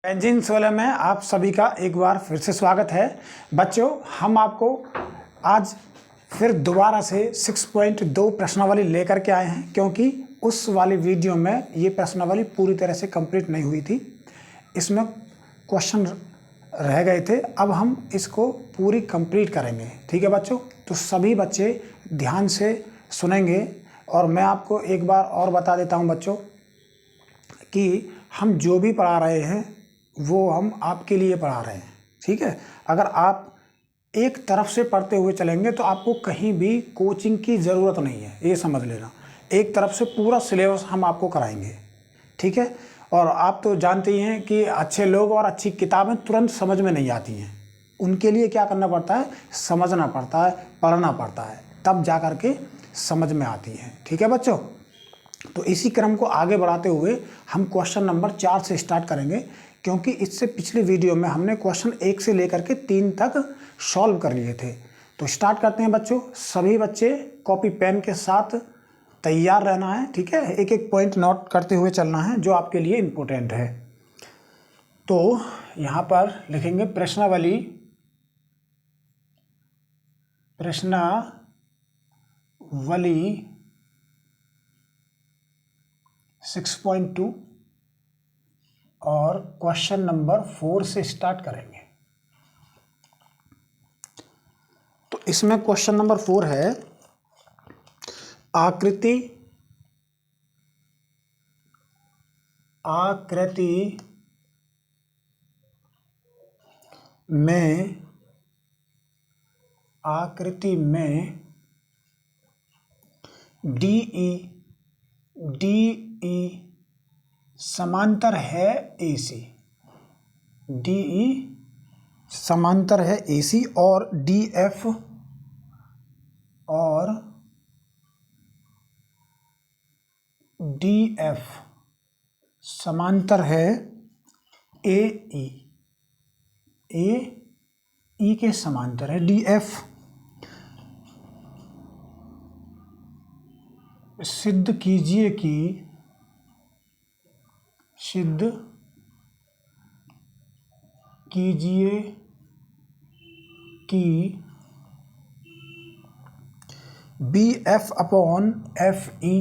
Engineering 16 में आप सभी का एक बार फिर से स्वागत है। बच्चों, हम आपको आज फिर दोबारा से 6.2 प्रश्नावली लेकर के आए हैं, क्योंकि उस वाली वीडियो में ये प्रश्नावली पूरी तरह से कंप्लीट नहीं हुई थी। इसमें क्वेश्चन रह गए थे। अब हम इसको पूरी कंप्लीट करेंगे। ठीक है बच्चों, तो सभी बच्चे ध्यान से सुनेंगे। और मैं आपको एक बार और बता देता हूँ बच्चों कि हम जो भी पढ़ा रहे हैं वो हम आपके लिए पढ़ा रहे हैं। ठीक है, अगर आप एक तरफ से पढ़ते हुए चलेंगे तो आपको कहीं भी कोचिंग की ज़रूरत नहीं है, ये समझ लेना। एक तरफ से पूरा सिलेबस हम आपको कराएंगे। ठीक है, और आप तो जानते ही हैं कि अच्छे लोग और अच्छी किताबें तुरंत समझ में नहीं आती हैं। उनके लिए क्या करना पड़ता है, समझना पड़ता है, पढ़ना पड़ता है, तब जा कर के समझ में आती हैं। ठीक है बच्चों, तो इसी क्रम को आगे बढ़ाते हुए हम क्वेश्चन नंबर 4 से स्टार्ट करेंगे, क्योंकि इससे पिछली वीडियो में हमने क्वेश्चन 1 से लेकर के 3 तक सॉल्व कर लिए थे। तो स्टार्ट करते हैं बच्चों। सभी बच्चे कॉपी पेन के साथ तैयार रहना है। ठीक है, एक एक पॉइंट नोट करते हुए चलना है जो आपके लिए इम्पोर्टेंट है। तो यहाँ पर लिखेंगे प्रश्नावली 6.2 और क्वेश्चन नंबर 4 से स्टार्ट करेंगे। तो इसमें क्वेश्चन नंबर 4 है, आकृति में DE समांतर है AC। DE समांतर है AC और DF समांतर है AE। AE के समांतर है DF। सिद्ध कीजिए कि BF अपॉन FE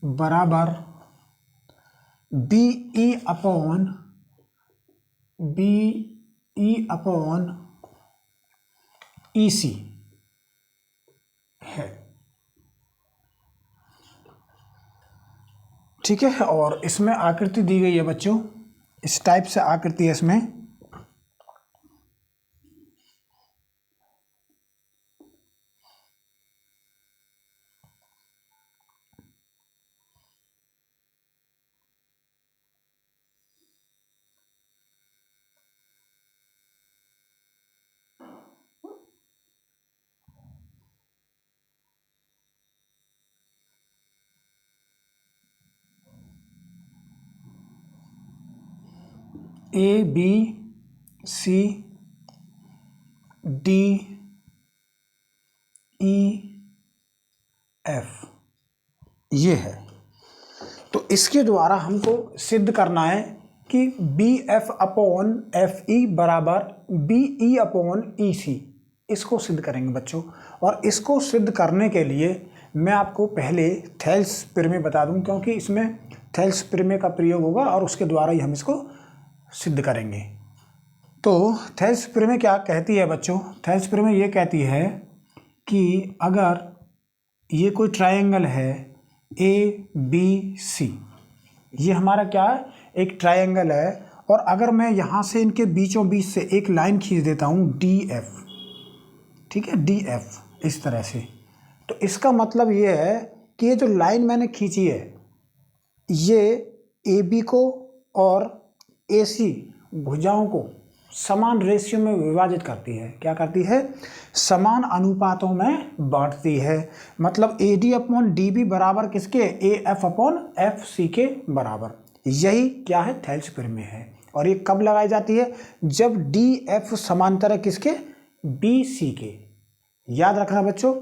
बराबर BE अपॉन EC है। ठीक है, और इसमें आकृति दी गई है बच्चों, इस टाइप से आकृति है इसमें। ABCDEF ये है। तो इसके द्वारा हमको सिद्ध करना है कि BF अपॉन FE बराबर BE अपॉन EC। इसको सिद्ध करेंगे बच्चों। और इसको सिद्ध करने के लिए मैं आपको पहले थेल्स प्रमेय बता दूं, क्योंकि इसमें थेल्स प्रमेय का प्रयोग होगा और उसके द्वारा ही हम इसको सिद्ध करेंगे। तो थेल्स प्रमेय क्या कहती है बच्चों? थेल्स प्रमेय ये कहती है कि अगर ये कोई ट्रायंगल है ABC, ये हमारा क्या है, एक ट्रायंगल है। और अगर मैं यहाँ से इनके बीचों बीच से एक लाइन खींच देता हूँ DF, ठीक है, DF इस तरह से, तो इसका मतलब ये है कि ये जो लाइन मैंने खींची है ये AB को और AC भुजाओं को समान रेशियो में विभाजित करती है। क्या करती है? समान अनुपातों में बांटती है। मतलब AD अपॉन DB बराबर किसके? AF अपॉन FC के बराबर। यही क्या है? थेल्स प्रमेय है। और ये कब लगाई जाती है? जब DF समांतर है किसके? BC के। याद रखना बच्चों,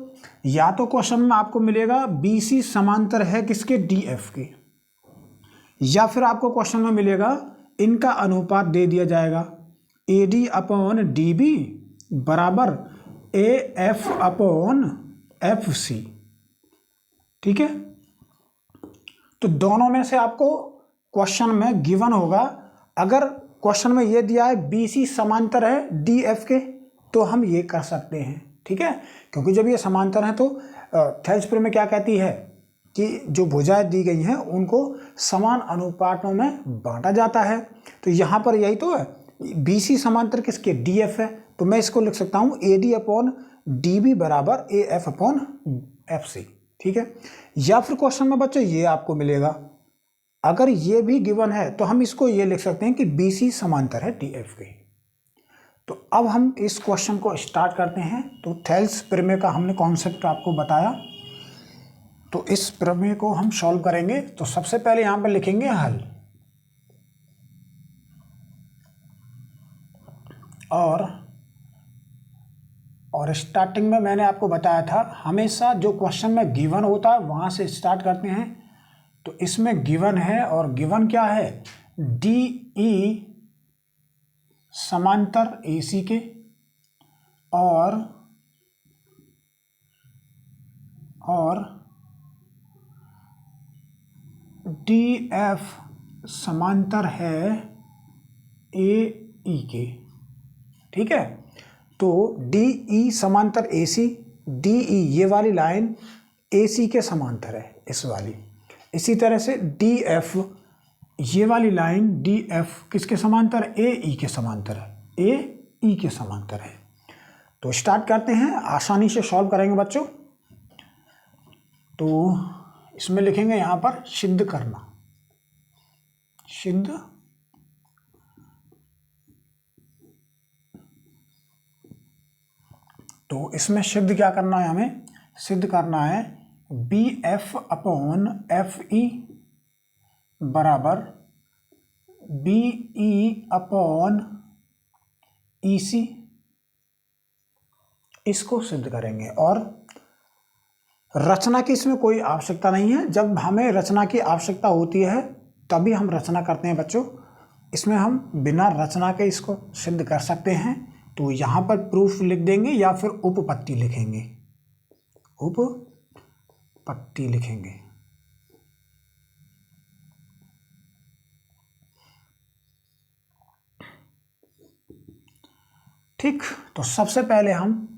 या तो क्वेश्चन में आपको मिलेगा BC समांतर है किसके, DF के, या फिर आपको क्वेश्चन में मिलेगा इनका अनुपात दे दिया जाएगा AD अपॉन DB बराबर AF अपॉन FC। ठीक है, तो दोनों में से आपको क्वेश्चन में गिवन होगा। अगर क्वेश्चन में ये दिया है BC समांतर है DF के, तो हम ये कर सकते हैं। ठीक है, क्योंकि जब ये समांतर है तो थेल्स प्रमेय में क्या कहती है कि जो भुजाएं दी गई हैं उनको समान अनुपातों में बांटा जाता है। तो यहाँ पर यही तो है, BC समांतर किसके, DF है, तो मैं इसको लिख सकता हूँ AD अपॉन DB बराबर AF अपॉन FC। ठीक है, या फिर क्वेश्चन में बच्चों ये आपको मिलेगा, अगर ये भी गिवन है तो हम इसको ये लिख सकते हैं कि BC समांतर है DF के। तो अब हम इस क्वेश्चन को स्टार्ट करते हैं। तो थेल्स प्रमेय का हमने कॉन्सेप्ट आपको बताया, तो इस प्रमेय को हम सॉल्व करेंगे। तो सबसे पहले यहाँ पर लिखेंगे हल, और स्टार्टिंग में मैंने आपको बताया था हमेशा जो क्वेश्चन में गिवन होता है वहाँ से स्टार्ट करते हैं। तो इसमें गिवन है, और गिवन क्या है, DE समांतर AC के और DF समांतर है AE के। ठीक है, तो DE समांतर AC, DE ये वाली लाइन AC के समांतर है, इस वाली। इसी तरह से DF ये वाली लाइन DF किसके समांतर, AE के समांतर है, AE के समांतर है। तो स्टार्ट करते हैं, आसानी से सॉल्व करेंगे बच्चों। तो इसमें लिखेंगे यहाँ पर सिद्ध करना, सिद्ध तो इसमें सिद्ध क्या करना है, हमें सिद्ध करना है BF अपॉन FE बराबर BE अपॉन EC, इसको सिद्ध करेंगे। और रचना की इसमें कोई आवश्यकता नहीं है, जब हमें रचना की आवश्यकता होती है तभी हम रचना करते हैं बच्चों। इसमें हम बिना रचना के इसको सिद्ध कर सकते हैं। तो यहाँ पर प्रूफ लिख देंगे या फिर उपपत्ति लिखेंगे, उपपत्ति लिखेंगे। ठीक, तो सबसे पहले हम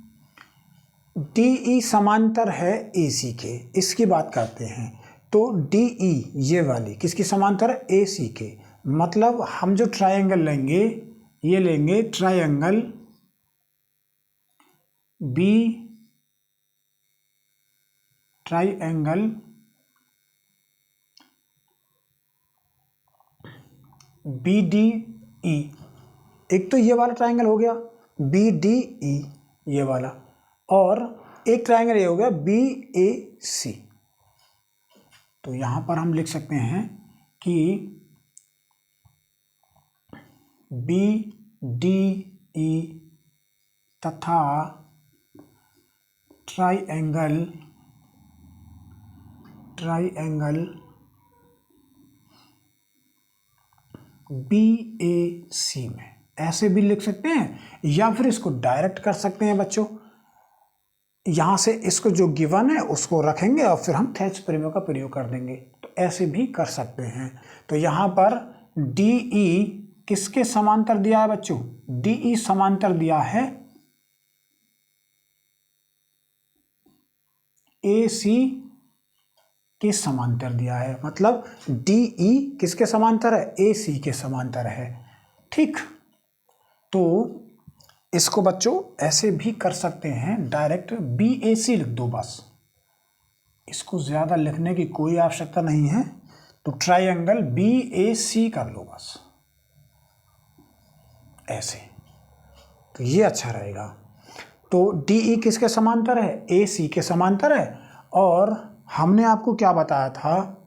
DE समांतर है AC के, इसकी बात करते हैं। तो DE ये वाली किसकी समांतर है, AC के। मतलब हम जो ट्रायंगल लेंगे, ये लेंगे ट्रायंगल BDE। एक तो ये वाला ट्रायंगल हो गया BDE ये वाला, और एक ट्रायंगल ये हो गया BAC। तो यहाँ पर हम लिख सकते हैं कि BDE तथा ट्रायंगल BAC में ऐसे भी लिख सकते हैं, या फिर इसको डायरेक्ट कर सकते हैं बच्चों। यहाँ से इसको जो गिवन है उसको रखेंगे और फिर हम थेल्स प्रमेय का प्रयोग कर देंगे। तो ऐसे भी कर सकते हैं। तो यहाँ पर DE किसके समांतर दिया है बच्चों, DE समांतर दिया है AC के समांतर दिया है। मतलब DE किसके समांतर है, AC के समांतर है। ठीक, तो इसको बच्चों ऐसे भी कर सकते हैं, डायरेक्ट BAC लिख दो बस, इसको ज़्यादा लिखने की कोई आवश्यकता नहीं है। तो ट्रायंगल BAC कर लो बस ऐसे, तो ये अच्छा रहेगा। तो DE किसके समांतर है, AC के समांतर है। और हमने आपको क्या बताया था,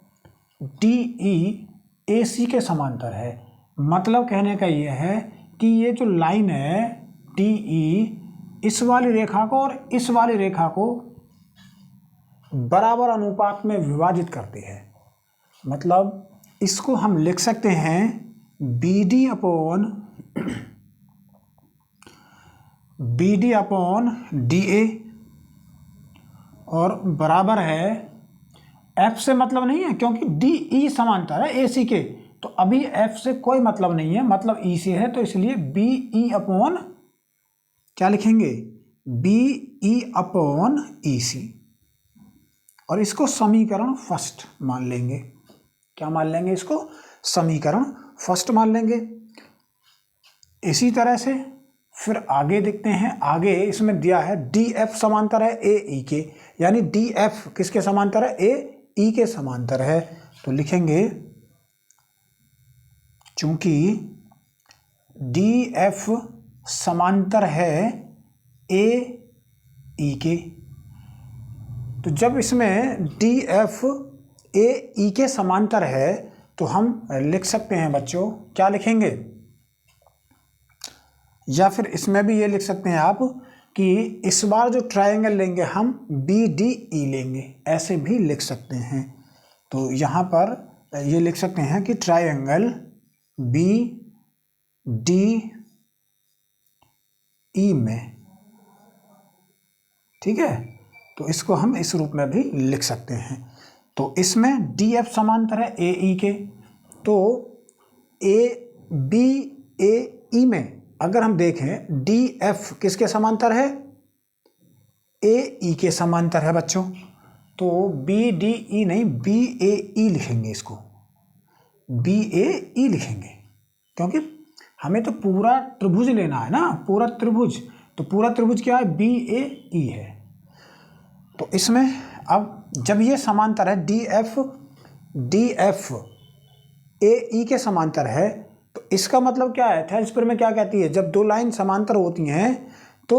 DE AC के समांतर है। मतलब कहने का ये है कि ये जो लाइन है DE इस वाली रेखा को और इस वाली रेखा को बराबर अनुपात में विभाजित करती है। मतलब इसको हम लिख सकते हैं BD अपॉन DA और बराबर है F से मतलब नहीं है क्योंकि DE समांतर है AC के, तो अभी F से कोई मतलब नहीं है, मतलब E से है, तो इसलिए BE अपॉन क्या लिखेंगे BE अपॉन EC और इसको समीकरण फर्स्ट मान लेंगे। क्या मान लेंगे? इसको समीकरण फर्स्ट मान लेंगे। इसी तरह से फिर आगे देखते हैं। आगे इसमें दिया है DF समांतर है AE के, यानी DF किसके समांतर है? AE के समांतर है। तो लिखेंगे चूंकि DF समांतर है AE के, तो जब इसमें DF AE के समांतर है तो हम लिख सकते हैं बच्चों, क्या लिखेंगे? या फिर इसमें भी ये लिख सकते हैं आप कि इस बार जो ट्रायंगल लेंगे हम BDE लेंगे, ऐसे भी लिख सकते हैं। तो यहाँ पर ये लिख सकते हैं कि ट्रायंगल BDE में, ठीक है, तो इसको हम इस रूप में भी लिख सकते हैं। तो इसमें DF समांतर है AE के, तो BAE में अगर हम देखें DF किसके समांतर है? AE के समांतर है बच्चों, तो BDE नहीं BAE लिखेंगे, इसको BAE लिखेंगे क्योंकि हमें तो पूरा त्रिभुज लेना है ना, पूरा त्रिभुज, तो पूरा त्रिभुज क्या है? BAE है। तो इसमें अब जब ये समांतर है DF AE के समांतर है, तो इसका मतलब क्या है? थेल्सपियर में क्या कहती है? जब दो लाइन समांतर होती हैं तो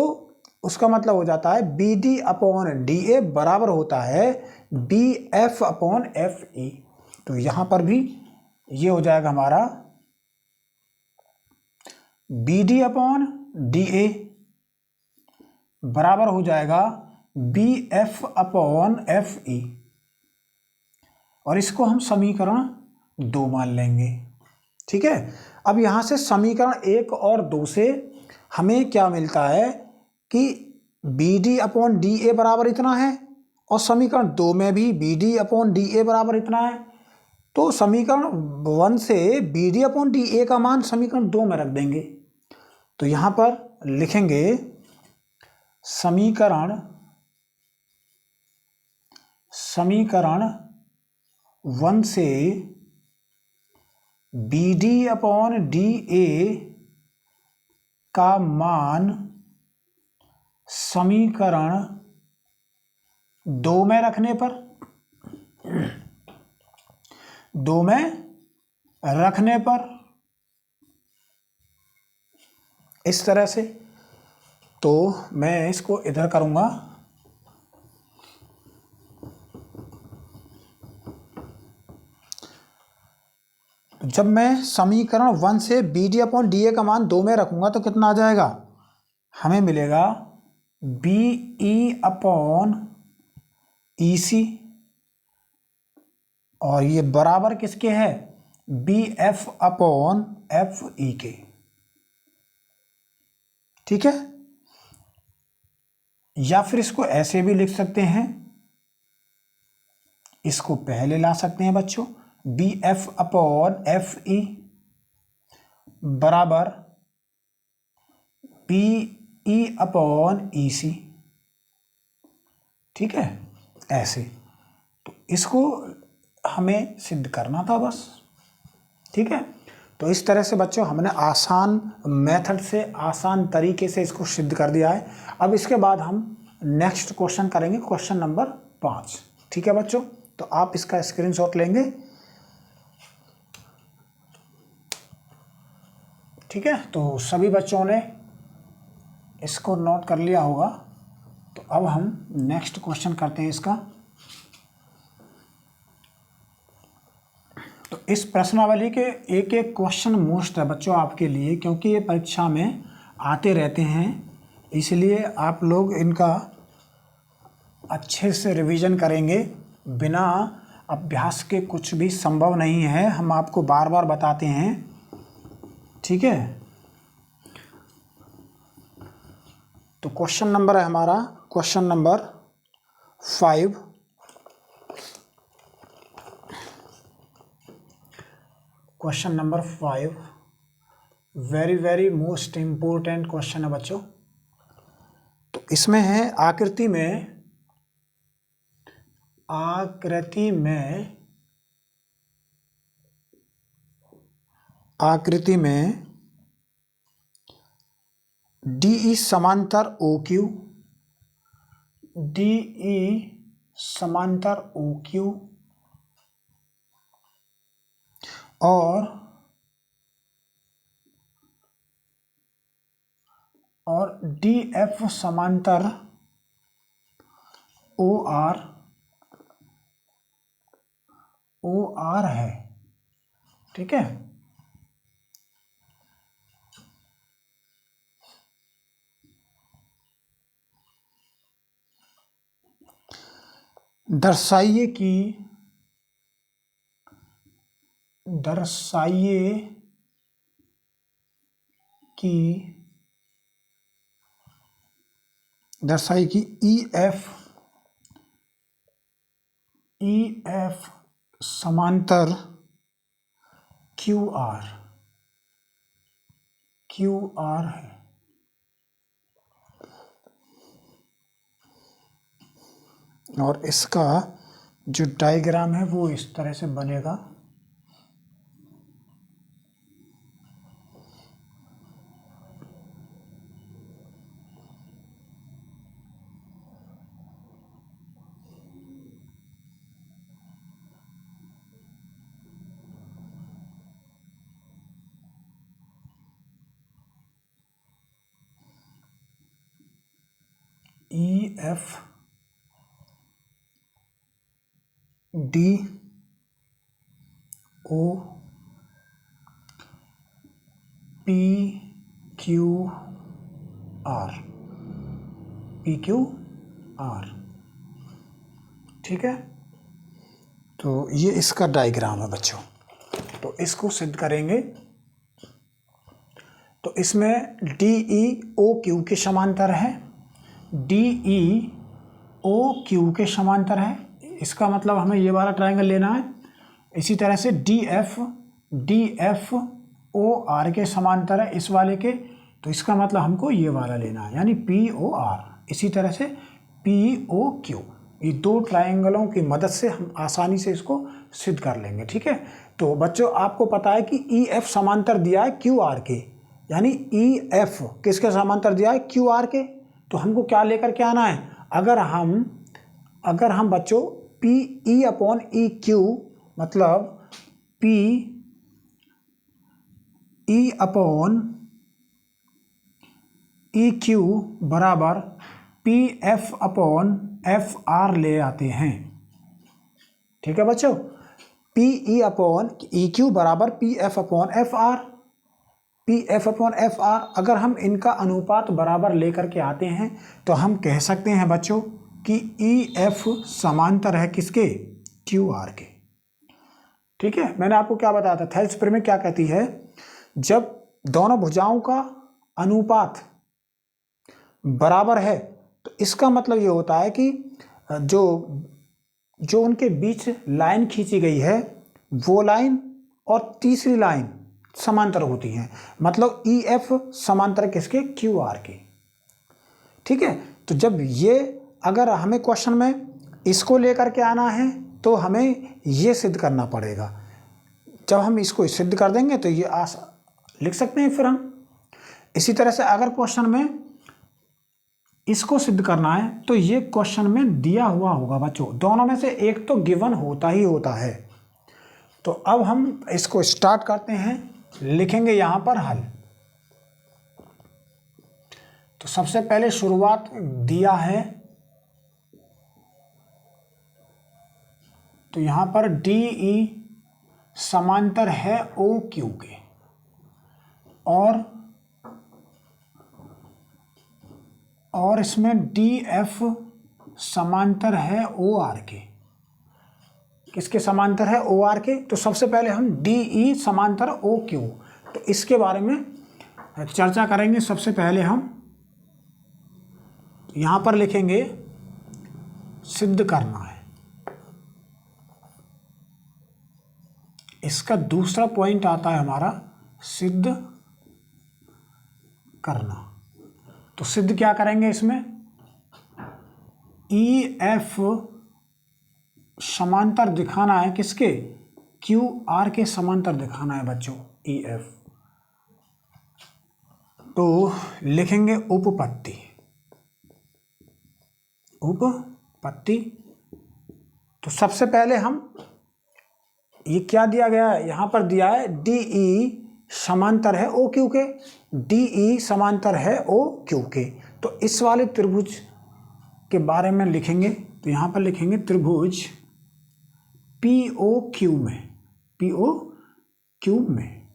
उसका मतलब हो जाता है BD अपॉन DA बराबर होता है BF अपॉन FE। तो यहाँ पर भी ये हो जाएगा हमारा BD अपॉन DA बराबर हो जाएगा BF अपॉन FE और इसको हम समीकरण 2 मान लेंगे। ठीक है, अब यहाँ से समीकरण 1 और 2 से हमें क्या मिलता है कि BD अपॉन DA बराबर इतना है और समीकरण 2 में भी BD अपॉन DA बराबर इतना है। तो समीकरण 1 से BD अपॉन DA का मान समीकरण 2 में रख देंगे। तो यहाँ पर लिखेंगे समीकरण 1 से BD अपॉन DA का मान समीकरण 2 में रखने पर इस तरह से, तो मैं इसको इधर करूंगा। जब मैं समीकरण 1 से BD अपॉन DA का मान 2 में रखूंगा तो कितना आ जाएगा? हमें मिलेगा BE अपॉन EC और ये बराबर किसके है? BF अपॉन FE के। ठीक है, या फिर इसको ऐसे भी लिख सकते हैं, इसको पहले ला सकते हैं बच्चों, BF अपॉन FE बराबर BE अपॉन EC। ठीक है, ऐसे। तो इसको हमें सिद्ध करना था बस। ठीक है, तो इस तरह से बच्चों हमने आसान मेथड से, आसान तरीके से इसको सिद्ध कर दिया है। अब इसके बाद हम नेक्स्ट क्वेश्चन करेंगे, क्वेश्चन नंबर 5। ठीक है बच्चों, तो आप इसका स्क्रीनशॉट लेंगे। ठीक है, तो सभी बच्चों ने इसको नोट कर लिया होगा। तो अब हम नेक्स्ट क्वेश्चन करते हैं इसका। तो इस प्रश्नावली के एक क्वेश्चन मोस्ट है बच्चों आपके लिए, क्योंकि ये परीक्षा में आते रहते हैं। इसलिए आप लोग इनका अच्छे से रिवीजन करेंगे। बिना अभ्यास के कुछ भी संभव नहीं है, हम आपको बार बार बताते हैं, ठीक है। तो क्वेश्चन नंबर है हमारा question number 5। Question number 5 very very most important question है बच्चों। तो इसमें है आकृति में DE समांतर OQ, DE समांतर OQ और DF समांतर OR है, ठीक है। दर्शाइए कि EF समांतर QR है। और इसका जो डायग्राम है वो इस तरह से बनेगा। EF DO PQR, ठीक है। तो ये इसका डायग्राम है बच्चों। तो इसको सिद्ध करेंगे। तो इसमें DEOQ के समांतर है, DEOQ के समांतर है। इसका मतलब हमें ये वाला ट्रायंगल लेना है। इसी तरह से DFOR के समांतर है इस वाले के, तो इसका मतलब हमको ये वाला लेना है, यानी POR। इसी तरह से POQ, ये दो ट्रायंगलों की मदद से हम आसानी से इसको सिद्ध कर लेंगे, ठीक है। तो बच्चों आपको पता है कि EF समांतर दिया है QR के, यानी EF किसके समांतर दिया है? QR के। तो हमको क्या लेकर के आना है? अगर हम बच्चों PE/EQ मतलब PE/EQ बराबर PF/FR ले आते हैं, ठीक है बच्चों। PE/EQ बराबर PF/FR। अगर हम इनका अनुपात बराबर लेकर के आते हैं तो हम कह सकते हैं बच्चों कि EF समांतर है किसके? QR के, ठीक है। मैंने आपको क्या बताया था, थेल्स प्रमेय क्या कहती है? जब दोनों भुजाओं का अनुपात बराबर है तो इसका मतलब ये होता है कि जो उनके बीच लाइन खींची गई है वो लाइन और तीसरी लाइन समांतर होती हैं। मतलब EF समांतर किसके? QR के, ठीक है। तो जब ये अगर हमें क्वेश्चन में इसको लेकर के आना है तो हमें ये सिद्ध करना पड़ेगा। जब हम इसको सिद्ध कर देंगे तो ये लिख सकते हैं फिर हम। इसी तरह से अगर क्वेश्चन में इसको सिद्ध करना है तो ये क्वेश्चन में दिया हुआ होगा बच्चों, दोनों में से एक तो गिवन होता ही होता है। तो अब हम इसको स्टार्ट करते हैं, लिखेंगे यहां पर हल। तो सबसे पहले शुरुआत दिया है, तो यहां पर DE समांतर है OQ के और और इसमें डी एफ समांतर है ओ आर के। किसके समांतर है? ओ आर के। तो सबसे पहले हम डी ई समांतर ओ क्यू, तो इसके बारे में चर्चा करेंगे। सबसे पहले हम यहां पर लिखेंगे सिद्ध करना है। इसका दूसरा पॉइंट आता है हमारा सिद्ध करना। तो सिद्ध क्या करेंगे? इसमें ई एफ समांतर दिखाना है। किसके? क्यू आर के समांतर दिखाना है बच्चों, ई एफ। तो लिखेंगे उपपत्ति। उपपत्ति। तो सबसे पहले हम, ये क्या दिया गया है? यहां पर दिया है डी ई समांतर है ओ क्यू के। डी ई समांतर है ओ क्यू के। तो इस वाले त्रिभुज के बारे में लिखेंगे। तो यहां पर लिखेंगे त्रिभुज पी ओ क्यू में। पी ओ क्यू में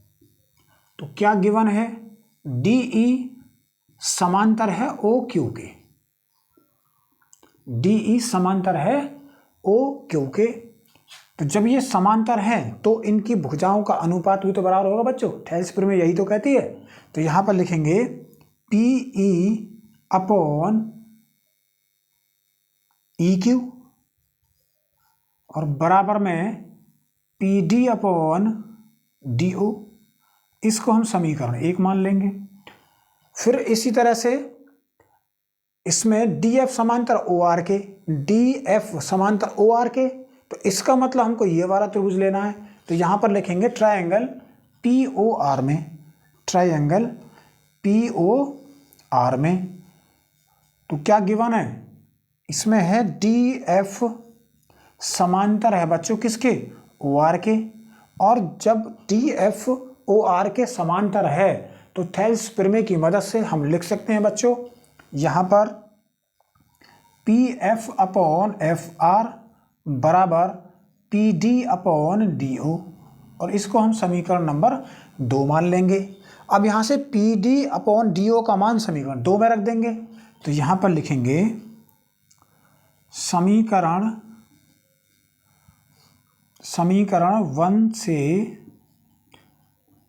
तो क्या गिवन है? डी ई समांतर है ओ क्यू के। डी ई समांतर है ओ क्यू के। तो जब ये समांतर है तो इनकी भुजाओं का अनुपात भी तो बराबर होगा बच्चों। थेल्सपुर में यही तो कहती है। तो यहां पर लिखेंगे P E upon E Q और बराबर में P D upon D O. इसको हम समीकरण 1 मान लेंगे। फिर इसी तरह से इसमें डी एफ समांतर ओ आर के। डी एफ समांतर ओ आर के, तो इसका मतलब हमको ये वाला त्रिभुज लेना है। तो यहां पर लिखेंगे ट्रायंगल पी ओ आर में। ट्रायंगल पी ओ आर में तो क्या गिवन है? इसमें है डी एफ समांतर है बच्चों किसके? ओ आर के। और जब डी एफ ओ आर के समांतर है तो थेल्स प्रमेय की मदद से हम लिख सकते हैं बच्चों, यहां पर P F upon F R बराबर P D upon D O. और इसको हम समीकरण नंबर 2 मान लेंगे। अब यहां से P D upon D O का मान समीकरण 2 में रख देंगे। तो यहां पर लिखेंगे समीकरण 1 से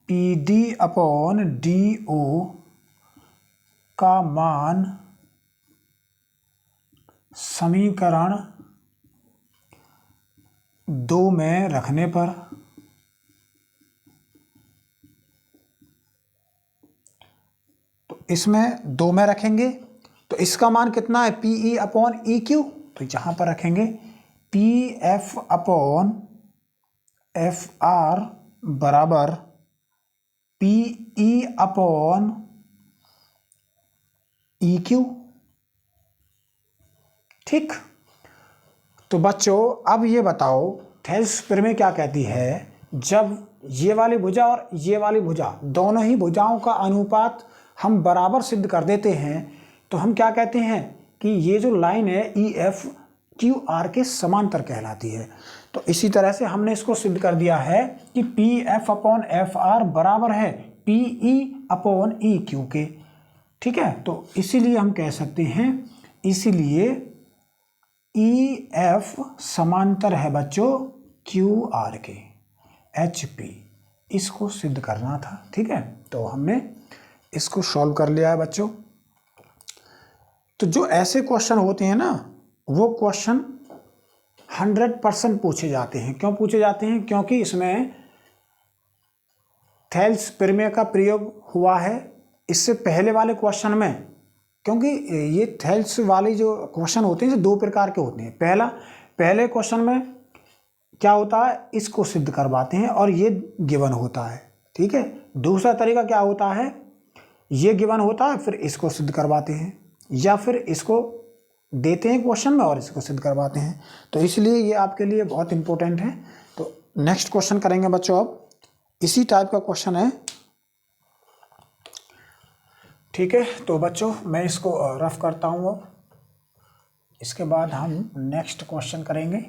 P D upon D O का मान समीकरण 2 में रखने पर तो इसमें 2 में रखेंगे। तो इसका मान कितना है? P E upon E Q. तो यहां पर रखेंगे P F upon F R बराबर P E upon E Q. ठीक। तो बच्चों अब ये बताओ थेल्स प्रमेय क्या कहती है? जब ये वाली भुजा और ये वाली भुजा दोनों ही भुजाओं का अनुपात हम बराबर सिद्ध कर देते हैं तो हम क्या कहते हैं कि ये जो लाइन है ई एफ क्यू आर के समांतर कहलाती है। तो इसी तरह से हमने इसको सिद्ध कर दिया है कि P F upon F R बराबर है P E upon E Q के। ठीक है। तो इसीलिए हम कह सकते हैं, इसीलिए ई एफ समांतर है बच्चों क्यू आर के। एच पी इसको सिद्ध करना था। ठीक है। तो हमने इसको सॉल्व कर लिया है बच्चों। तो जो ऐसे क्वेश्चन होते हैं ना, वो क्वेश्चन 100% पूछे जाते हैं। क्यों पूछे जाते हैं? क्योंकि इसमें थेल्स प्रमेय का प्रयोग हुआ है। इससे पहले वाले क्वेश्चन में, क्योंकि ये थेल्स वाले जो क्वेश्चन होते हैं 2 प्रकार के होते हैं। पहले क्वेश्चन में क्या होता है? इसको सिद्ध करवाते हैं और ये गिवन होता है। ठीक है। दूसरा तरीका क्या होता है? ये गिवन होता है फिर इसको सिद्ध करवाते हैं, या फिर इसको देते हैं क्वेश्चन में और इसको सिद्ध करवाते हैं। तो इसलिए ये आपके लिए बहुत इंपॉर्टेंट है। तो नेक्स्ट क्वेश्चन करेंगे बच्चों। अब इसी टाइप का क्वेश्चन है। ठीक है। तो बच्चों मैं इसको रफ करता हूँ। अब इसके बाद हम नेक्स्ट क्वेश्चन करेंगे।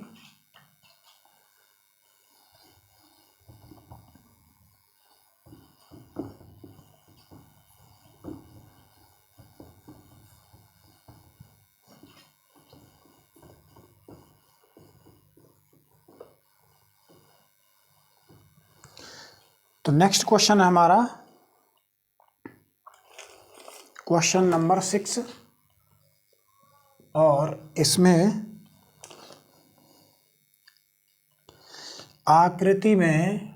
तो नेक्स्ट क्वेश्चन है हमारा क्वेश्चन नंबर 6 और इसमें आकृति में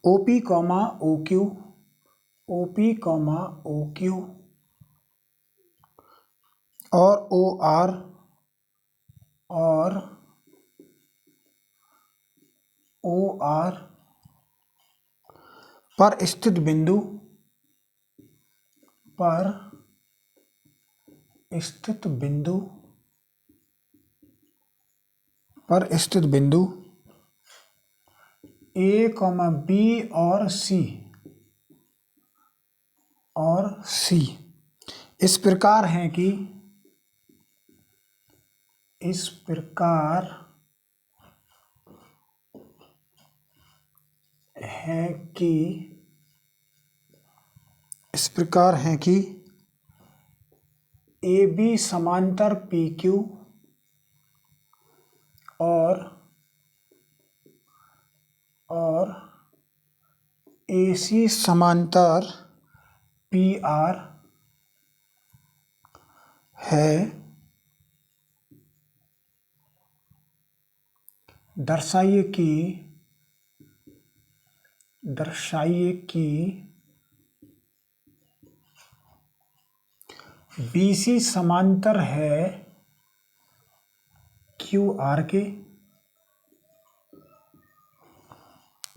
OP कॉमा OQ और OR पर स्थित बिंदु A, B और C इस प्रकार हैं कि AB समांतर PQ और AC समांतर PR है। दर्शाइए कि BC समांतर है QR के।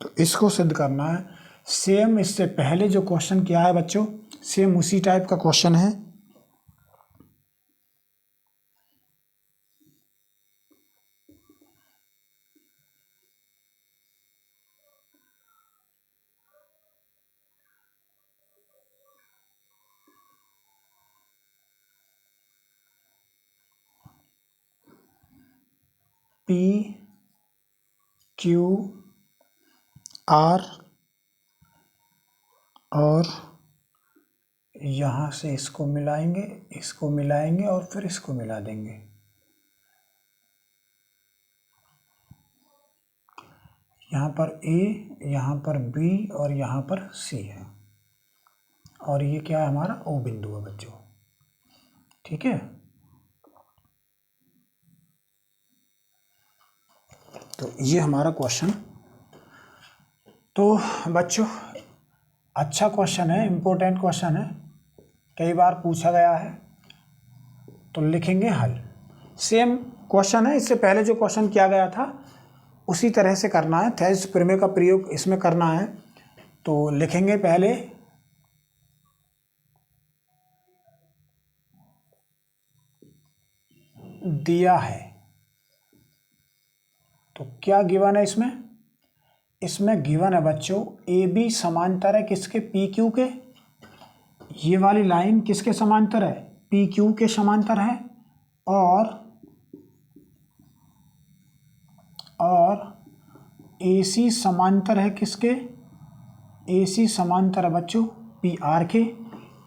तो इसको सिद्ध करना है। सेम इससे पहले जो क्वेश्चन किया है बच्चों, सेम उसी टाइप का क्वेश्चन है। PQR और यहाँ से इसको मिलाएंगे और फिर इसको मिला देंगे। यहाँ पर A, यहाँ पर B और यहाँ पर C है और ये क्या है हमारा O बिंदु है बच्चों। ठीक है, तो ये हमारा क्वेश्चन। तो बच्चों अच्छा क्वेश्चन है, इम्पोर्टेंट क्वेश्चन है, कई बार पूछा गया है। तो लिखेंगे हल। सेम क्वेश्चन है, इससे पहले जो क्वेश्चन किया गया था उसी तरह से करना है। थेसिस प्रमेय का प्रयोग इसमें करना है। तो लिखेंगे पहले दिया है। तो क्या गिवन है इसमें गिवन है बच्चों AB समांतर है किसके, PQ के। ये वाली लाइन किसके समांतर है, PQ के समांतर है। और AC समांतर है किसके, AC समांतर है बच्चों PR के।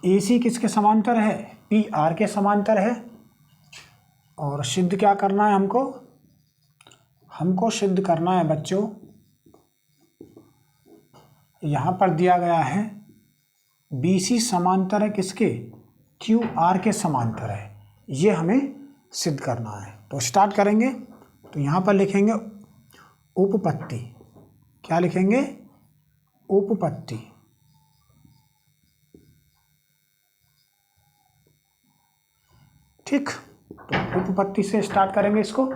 AC किसके समांतर है, PR के समांतर है। और सिद्ध क्या करना है हमको सिद्ध करना है बच्चों, यहाँ पर दिया गया है BC समांतर है किसके, QR के समांतर है। ये हमें सिद्ध करना है। तो स्टार्ट करेंगे। तो यहाँ पर लिखेंगे उपपत्ति। क्या लिखेंगे, उपपत्ति। ठीक, तो उपपत्ति से स्टार्ट करेंगे इसको।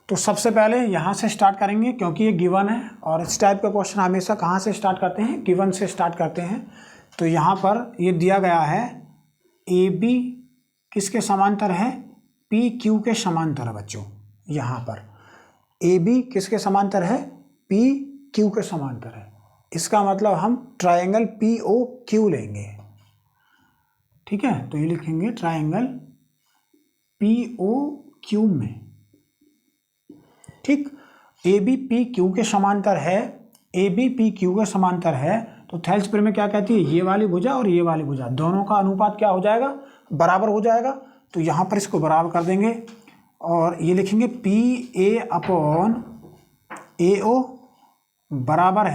तो सबसे पहले यहाँ से स्टार्ट करेंगे क्योंकि ये गिवन है और इस टाइप का क्वेश्चन हमेशा कहाँ से स्टार्ट करते हैं, गिवन से स्टार्ट करते हैं। तो यहाँ पर ये दिया गया है AB किसके समांतर है, PQ के समांतर है बच्चों। यहाँ पर AB किसके समांतर है, PQ के समांतर है। इसका मतलब हम ट्रायंगल POQ लेंगे। ठीक है, तो ये लिखेंगे ट्रायंगल POQ में। ठीक, AB PQ के समांतर है ए बी पी क्यू के समांतर है तो थेल्स प्रमेय क्या कहती है, ये वाली भुजा और ये वाली भुजा दोनों का अनुपात क्या हो जाएगा, बराबर हो जाएगा। तो यहाँ पर इसको बराबर कर देंगे और ये लिखेंगे पी ए अपॉन ए ओ बराबर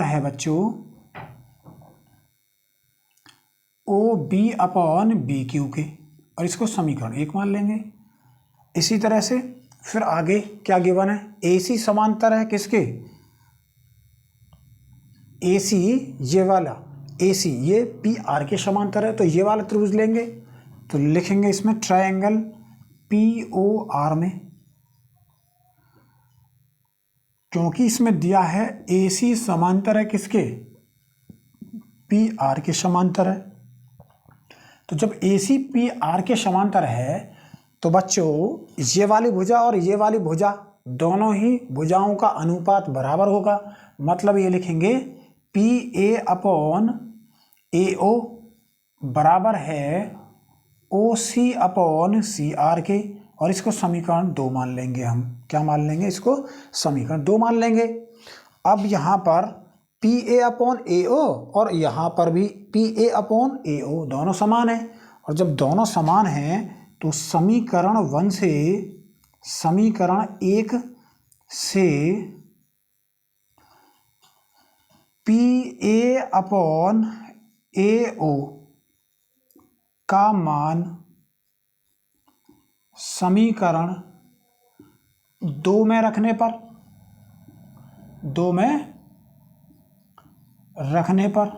है बच्चों O B upon B Q के, और इसको समीकरण 1 मान लेंगे। इसी तरह से फिर आगे क्या गिवन है, ए सी समांतर है किसके, ए सी ये वाला ए सी ये पी आर के समांतर है, तो ये वाला त्रिभुज लेंगे तो लिखेंगे इसमें ट्रायंगल पी ओ आर में, क्योंकि इसमें दिया है ए सी समांतर है किसके, पी आर के समांतर है। तो जब ए सी पी आर के समांतर है तो बच्चों ये वाली भुजा और ये वाली भुजा दोनों ही भुजाओं का अनुपात बराबर होगा। मतलब ये लिखेंगे पी ए अपॉन ए ओ बराबर है ओ सी अपॉन सी आर के, और इसको समीकरण 2 मान लेंगे हम। क्या मान लेंगे, इसको समीकरण 2 मान लेंगे। अब यहाँ पर पी ए अपॉन ए ओ और यहाँ पर भी पी ए अपॉन ए ओ दोनों समान है, और जब दोनों समान हैं तो समीकरण 1 से समीकरण 1 से पी ए अपॉन ए ओ का मान समीकरण 2 में रखने पर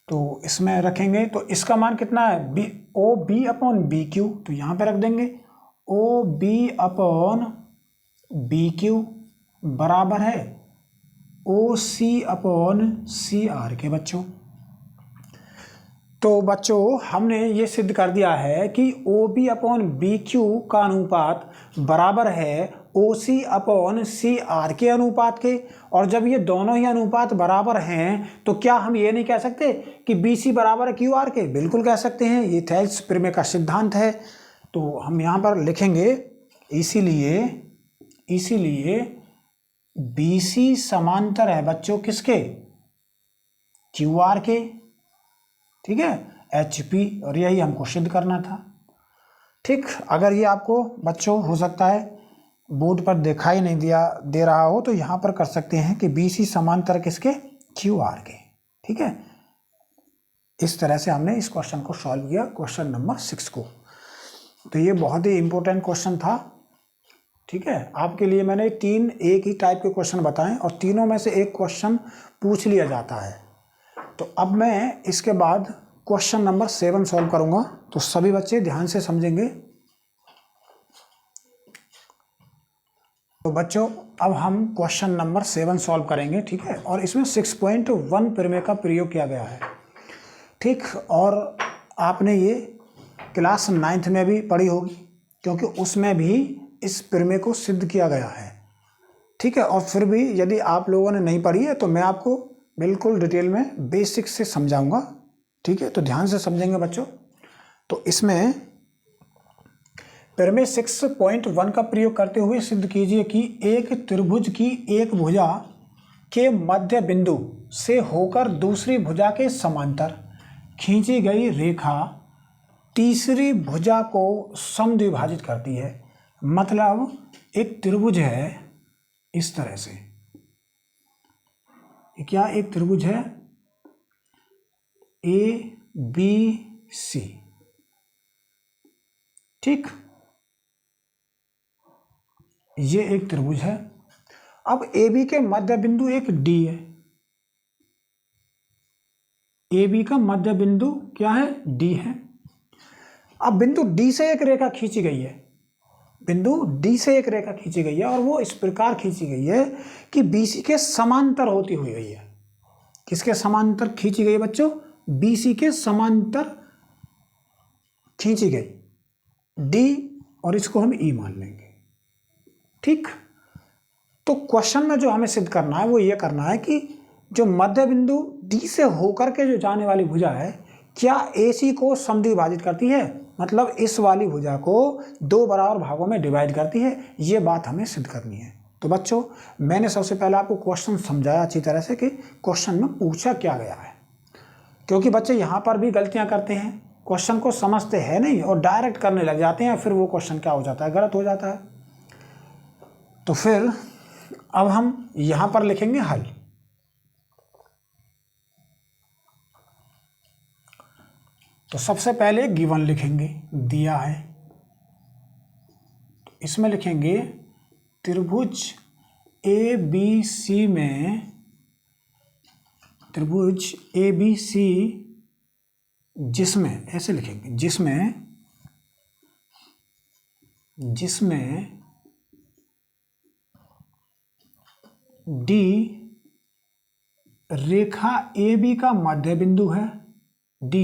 तो इसमें रखेंगे तो इसका मान कितना है, B O B upon B Q, तो यहाँ पे रख देंगे O B upon B Q बराबर है ओ सी अपॉन सी आर के बच्चों। तो बच्चों हमने ये सिद्ध कर दिया है कि O B upon B Q का अनुपात बराबर है ओ सी अपॉन सी आर के अनुपात के, और जब ये दोनों ही अनुपात बराबर हैं तो क्या हम ये नहीं कह सकते कि बी सी बराबर है क्यू आर के, बिल्कुल कह सकते हैं, ये थेल्स प्रमेय का सिद्धांत है। तो हम यहाँ पर लिखेंगे इसीलिए बी सी समांतर है बच्चों किसके, क्यू आर के, ठीक है, एच पी, और यही हमको सिद्ध करना था। ठीक, अगर ये आपको बच्चों हो सकता है बोर्ड पर दिखाई नहीं दे रहा हो तो यहाँ पर कर सकते हैं कि बी सी समांतर किसके, क्यू आर के, ठीक है। इस तरह से हमने इस क्वेश्चन को सॉल्व किया, क्वेश्चन नंबर 6 को। तो ये बहुत ही इंपॉर्टेंट क्वेश्चन था, ठीक है। आपके लिए मैंने 3 एक ही टाइप के क्वेश्चन बताएं और तीनों में से एक क्वेश्चन पूछ लिया जाता है। तो अब मैं इसके बाद क्वेश्चन नंबर 7 सॉल्व करूंगा, तो सभी बच्चे ध्यान से समझेंगे। तो बच्चों अब हम क्वेश्चन नंबर 7 सॉल्व करेंगे, ठीक है, और इसमें 6.1 प्रमेय का प्रयोग किया गया है, ठीक। और आपने ये क्लास 9th में भी पढ़ी होगी, क्योंकि उसमें भी इस प्रमेय को सिद्ध किया गया है, ठीक है। और फिर भी यदि आप लोगों ने नहीं पढ़ी है तो मैं आपको बिल्कुल डिटेल में बेसिक से समझाऊंगा, ठीक है। तो ध्यान से समझेंगे बच्चों। तो इसमें प्रमेय 6.1 का प्रयोग करते हुए सिद्ध कीजिए कि एक त्रिभुज की एक भुजा के मध्य बिंदु से होकर दूसरी भुजा के समांतर खींची गई रेखा तीसरी भुजा को समद्विभाजित करती है। मतलब एक त्रिभुज है इस तरह से, क्या एक त्रिभुज है ए बी सी, ठीक, ये एक त्रिभुज है। अब ए बी के मध्य बिंदु एक डी है, ए बी का मध्य बिंदु क्या है, डी है। अब बिंदु डी से एक रेखा खींची गई है, बिंदु डी से एक रेखा खींची गई है, और वो इस प्रकार खींची गई है कि बीसी के समांतर होती हुई गई है। किसके समांतर खींची गई है बच्चों, बीसी के समांतर खींची गई डी, और इसको हम ई मान लेंगे, ठीक। तो क्वेश्चन में जो हमें सिद्ध करना है वो ये करना है कि जो मध्य बिंदु डी से होकर के जो जाने वाली भुजा है क्या AC को समद्विभाजित करती है, मतलब इस वाली भुजा को दो बराबर भागों में डिवाइड करती है, ये बात हमें सिद्ध करनी है। तो बच्चों मैंने सबसे पहले आपको क्वेश्चन समझाया अच्छी तरह से कि क्वेश्चन में पूछा क्या गया है, क्योंकि बच्चे यहाँ पर भी गलतियाँ करते हैं, क्वेश्चन को समझते हैं नहीं और डायरेक्ट करने लग जाते हैं, फिर वो क्वेश्चन क्या हो जाता है, गलत हो जाता है। तो फिर अब हम यहाँ पर लिखेंगे हल। तो सबसे पहले गिवन लिखेंगे, दिया है, तो इसमें लिखेंगे त्रिभुज ABC में, त्रिभुज ABC जिसमें, ऐसे लिखेंगे, जिसमें D रेखा AB का मध्य बिंदु है, D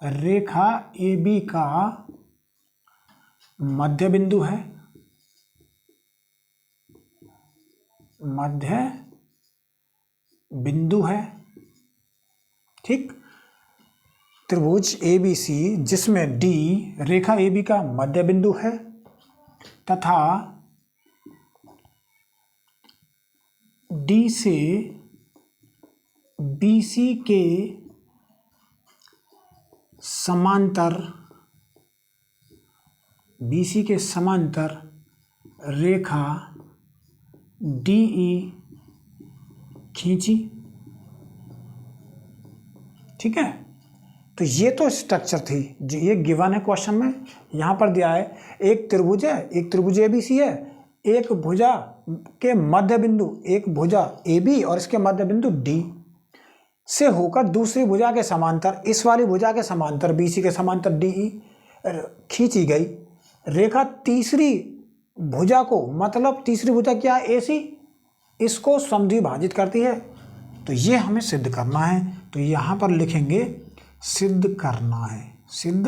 रेखा AB का मध्य बिंदु है, मध्य बिंदु है, ठीक। त्रिभुज ABC जिसमें D रेखा AB का मध्य बिंदु है तथा D से BC के समांतर, BC के समांतर रेखा DE खींची, ठीक है। तो ये तो स्ट्रक्चर थी, जो ये गिवन है क्वेश्चन में, यहाँ पर दिया है एक त्रिभुज है, एक त्रिभुज ABC है, एक भुजा के मध्य बिंदु, एक भुजा AB और इसके मध्य बिंदु D से होकर दूसरी भुजा के समांतर, इस वाली भुजा के समांतर BC के समांतर DE खींची गई रेखा तीसरी भुजा को, मतलब तीसरी भुजा क्या है, AC, इसको समद्विभाजित करती है। तो ये हमें सिद्ध करना है, तो यहाँ पर लिखेंगे सिद्ध करना है, सिद्ध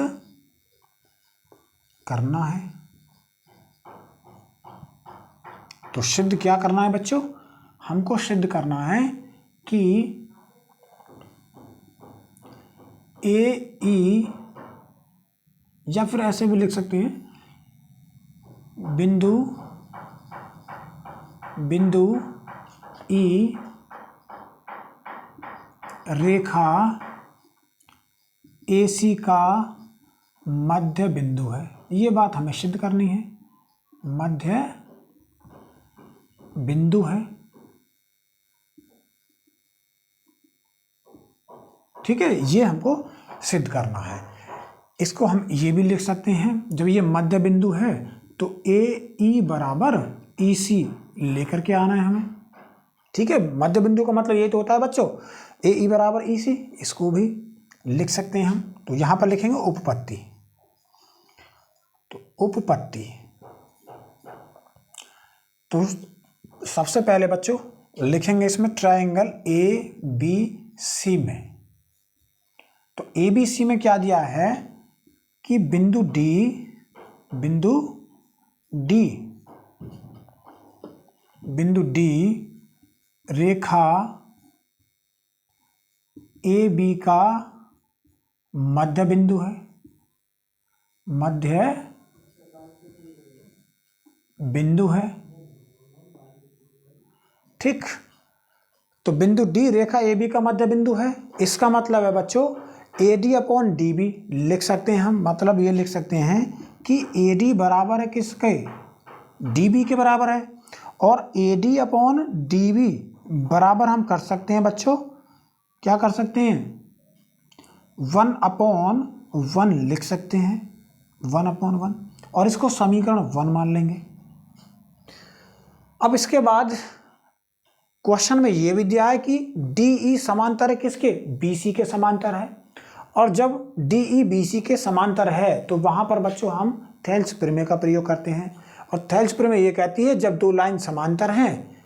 करना है। तो सिद्ध क्या करना है बच्चों, हमको सिद्ध करना है कि AE, या फिर ऐसे भी लिख सकते हैं, बिंदु E रेखा AC का मध्य बिंदु है, ये बात हमें सिद्ध करनी है, मध्य बिंदु है, ठीक है, ये हमको सिद्ध करना है। इसको हम ये भी लिख सकते हैं, जब ये मध्य बिंदु है तो AE बराबर EC लेकर के आना है हमें, ठीक है। मध्य बिंदु का मतलब ये तो होता है बच्चों AE बराबर EC, इसको भी लिख सकते हैं हम। तो यहाँ पर लिखेंगे उपपत्ति, तो उपपत्ति, तो सबसे पहले बच्चों लिखेंगे इसमें ट्रायंगल ABC में, तो ABC में क्या दिया है कि बिंदु D रेखा AB का मध्य बिंदु है, मध्य बिंदु है, ठीक। तो बिंदु D रेखा AB का मध्य बिंदु है, इसका मतलब है बच्चों AD अपॉन DB लिख सकते हैं हम, मतलब ये लिख सकते हैं कि AD बराबर है किसके, DB के बराबर है, और AD अपॉन DB बराबर हम कर सकते हैं बच्चों, क्या कर सकते हैं, 1/1 लिख सकते हैं, 1/1, और इसको समीकरण 1 मान लेंगे। अब इसके बाद क्वेश्चन में ये भी दिया है कि DE समांतर है किसके, BC के समांतर है, और जब DE BC के समांतर है तो वहां पर बच्चों हम थेल्स प्रमेय का प्रयोग करते हैं, और थेल्स प्रमेय ये कहती है जब दो लाइन समांतर हैं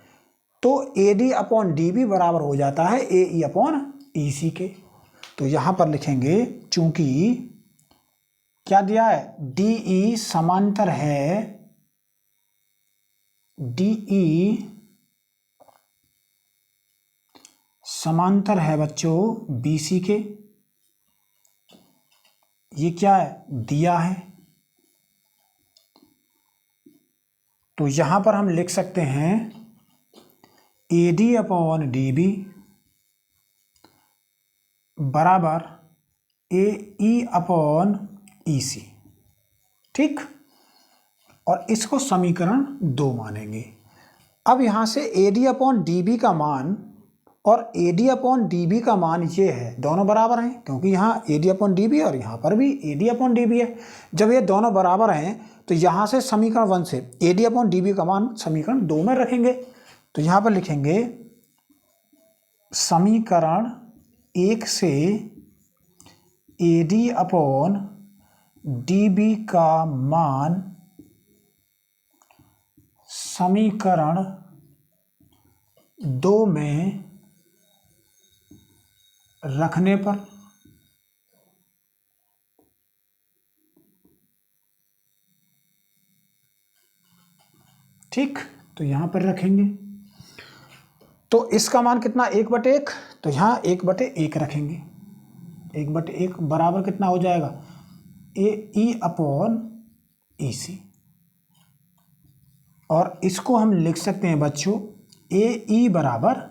तो AD अपॉन DB बराबर हो जाता है AE अपॉन EC के। तो यहां पर लिखेंगे चूंकि क्या दिया है, DE समांतर है, DE समांतर है बच्चों BC के, ये क्या है, दिया है। तो यहां पर हम लिख सकते हैं AD अपॉन DB बराबर AE अपॉन EC। ठीक, और इसको समीकरण 2 मानेंगे। अब यहाँ से AD अपॉन DB का मान और AD अपॉन DB का मान ये है, दोनों बराबर हैं, क्योंकि यहाँ AD अपॉन DB और यहाँ पर भी AD अपॉन DB है। जब ये दोनों बराबर हैं तो यहाँ से समीकरण 1 से AD अपॉन DB का मान समीकरण 2 में रखेंगे। तो यहाँ पर लिखेंगे समीकरण 1 से AD अपॉन DB का मान समीकरण 2 में रखने पर ठीक, तो यहां पर रखेंगे। तो इसका मान कितना, 1/1, तो यहां 1/1 रखेंगे। 1/1 बराबर कितना हो जाएगा, AE अपॉन EC। और इसको हम लिख सकते हैं बच्चों AE बराबर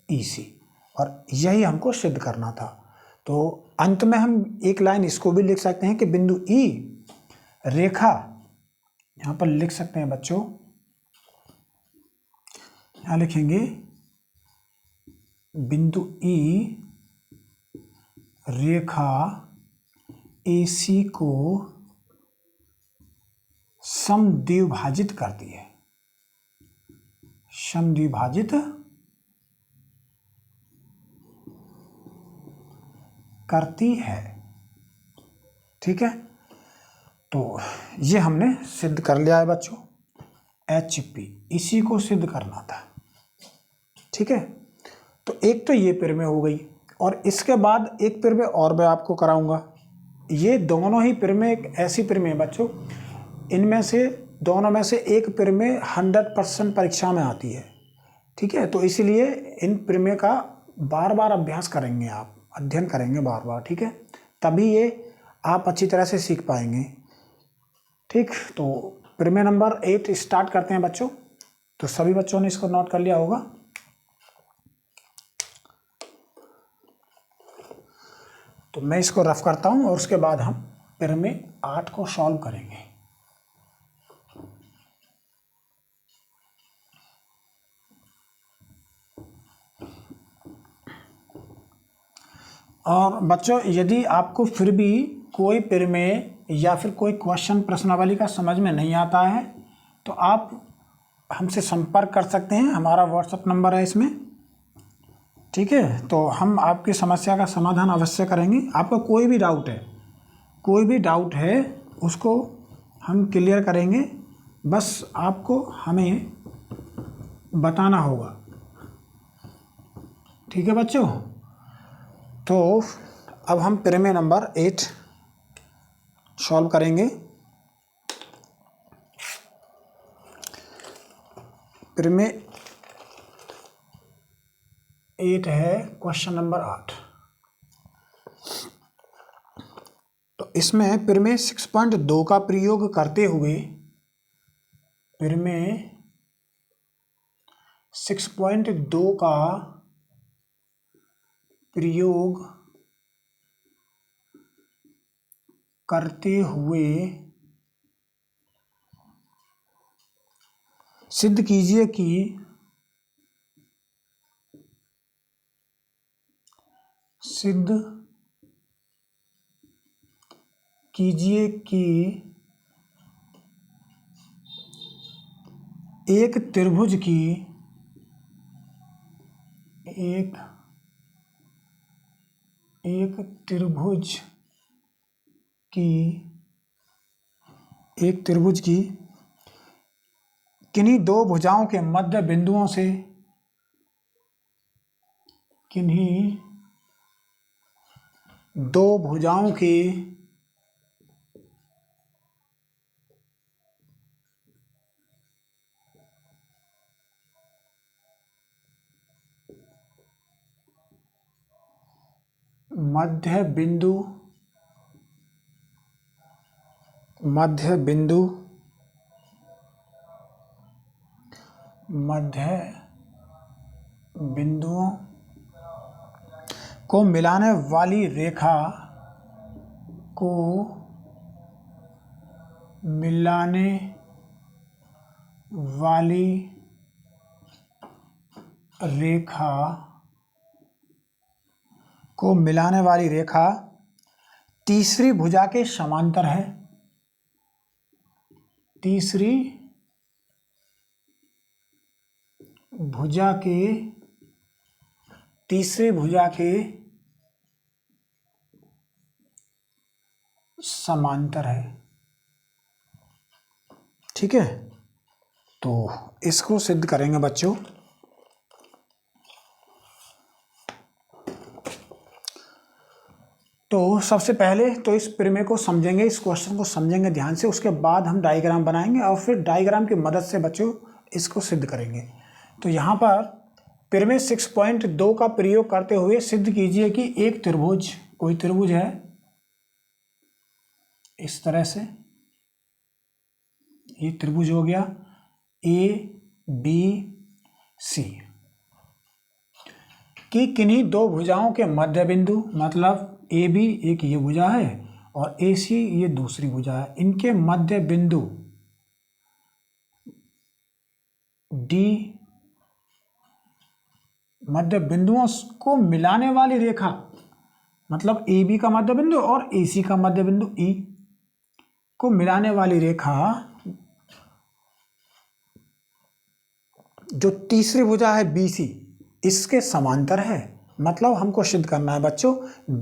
EC, और यही हमको सिद्ध करना था। तो अंत में हम एक लाइन इसको भी लिख सकते हैं कि बिंदु E रेखा, यहां पर लिख सकते हैं बच्चों, यहां लिखेंगे बिंदु E रेखा AC को समद्विभाजित करती है, समद्विभाजित करती है। ठीक है, तो ये हमने सिद्ध कर लिया है बच्चों, HP, इसी को सिद्ध करना था। ठीक है, तो एक तो ये पिरमें हो गई, और इसके बाद एक पिरमें और मैं आपको कराऊंगा। ये दोनों ही पिरमें एक ऐसी पिरमें हैं बच्चों, इनमें से दोनों में से एक पिरमें 100% परीक्षा में आती है। ठीक है, तो इसीलिए इन पिरमें का बार बार अभ्यास करेंगे, आप अध्ययन करेंगे बार बार। ठीक है, तभी ये आप अच्छी तरह से सीख पाएंगे। ठीक, तो पिरमें नंबर 8 स्टार्ट करते हैं बच्चों। तो सभी बच्चों ने इसको नोट कर लिया होगा। तो मैं इसको रफ करता हूं और उसके बाद हम पिरमें 8 को सॉल्व करेंगे। और बच्चों यदि आपको फिर भी कोई पिरमें या फिर कोई क्वेश्चन प्रश्नावली का समझ में नहीं आता है तो आप हमसे संपर्क कर सकते हैं, हमारा व्हाट्सएप नंबर है इसमें। ठीक है, तो हम आपकी समस्या का समाधान अवश्य करेंगे। आपका कोई भी डाउट है उसको हम क्लियर करेंगे, बस आपको हमें बताना होगा। ठीक है बच्चों, तो अब हम पिरमें नंबर 8 सॉल्व करेंगे। पिरमें 8 है क्वेश्चन नंबर 8। तो इसमें पिरमें 6.2 का प्रयोग करते हुए, पिरमें 6.2 का प्रयोग करते हुए सिद्ध कीजिए कि एक त्रिभुज की किन्हीं दो भुजाओं के मध्य बिंदुओं से मध्य बिंदु मध्य बिंदु बिंदुओं को मिलाने वाली रेखा को मिलाने वाली रेखा तीसरी भुजा के समांतर है। तीसरी भुजा के समांतर है। ठीक है, तो इसको सिद्ध करेंगे बच्चों। तो सबसे पहले तो इस प्रमेय को समझेंगे, इस क्वेश्चन को समझेंगे ध्यान से, उसके बाद हम डायग्राम बनाएंगे और फिर डायग्राम की मदद से बच्चों इसको सिद्ध करेंगे। तो यहाँ पर प्रमेय 6.2 का प्रयोग करते हुए सिद्ध कीजिए कि एक त्रिभुज, कोई त्रिभुज है इस तरह से, ये त्रिभुज हो गया ABC कि किन्हीं दो भुजाओं के मध्य बिंदु, मतलब AB एक ये भुजा है और AC ये दूसरी भुजा है, इनके मध्य बिंदु D, मध्य बिंदुओं को मिलाने वाली रेखा, मतलब AB का मध्य बिंदु और AC का मध्य बिंदु E को मिलाने वाली रेखा जो तीसरी भुजा है BC, इसके समांतर है। मतलब हमको सिद्ध करना है बच्चों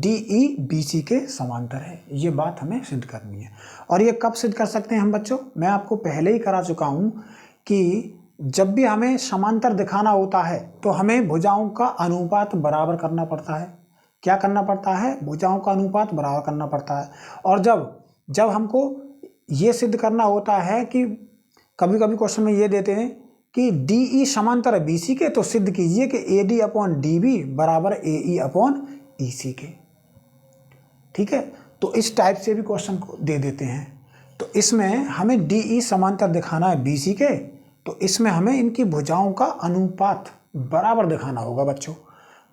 DE BC के समांतर है, ये बात हमें सिद्ध करनी है। और ये कब सिद्ध कर सकते हैं हम बच्चों? मैं आपको पहले ही करा चुका हूँ कि जब भी हमें समांतर दिखाना होता है तो हमें भुजाओं का अनुपात बराबर करना पड़ता है। क्या करना पड़ता है? भुजाओं का अनुपात बराबर करना पड़ता है। और जब हमको ये सिद्ध करना होता है कि कभी कभी क्वेश्चन में ये देते हैं कि DE समांतर है BC के, तो सिद्ध कीजिए कि AD अपॉन DB बराबर AE अपॉन EC के। ठीक है, तो इस टाइप से भी क्वेश्चन को दे देते हैं। तो इसमें हमें DE समांतर दिखाना है BC के, तो इसमें हमें इनकी भुजाओं का अनुपात बराबर दिखाना होगा बच्चों।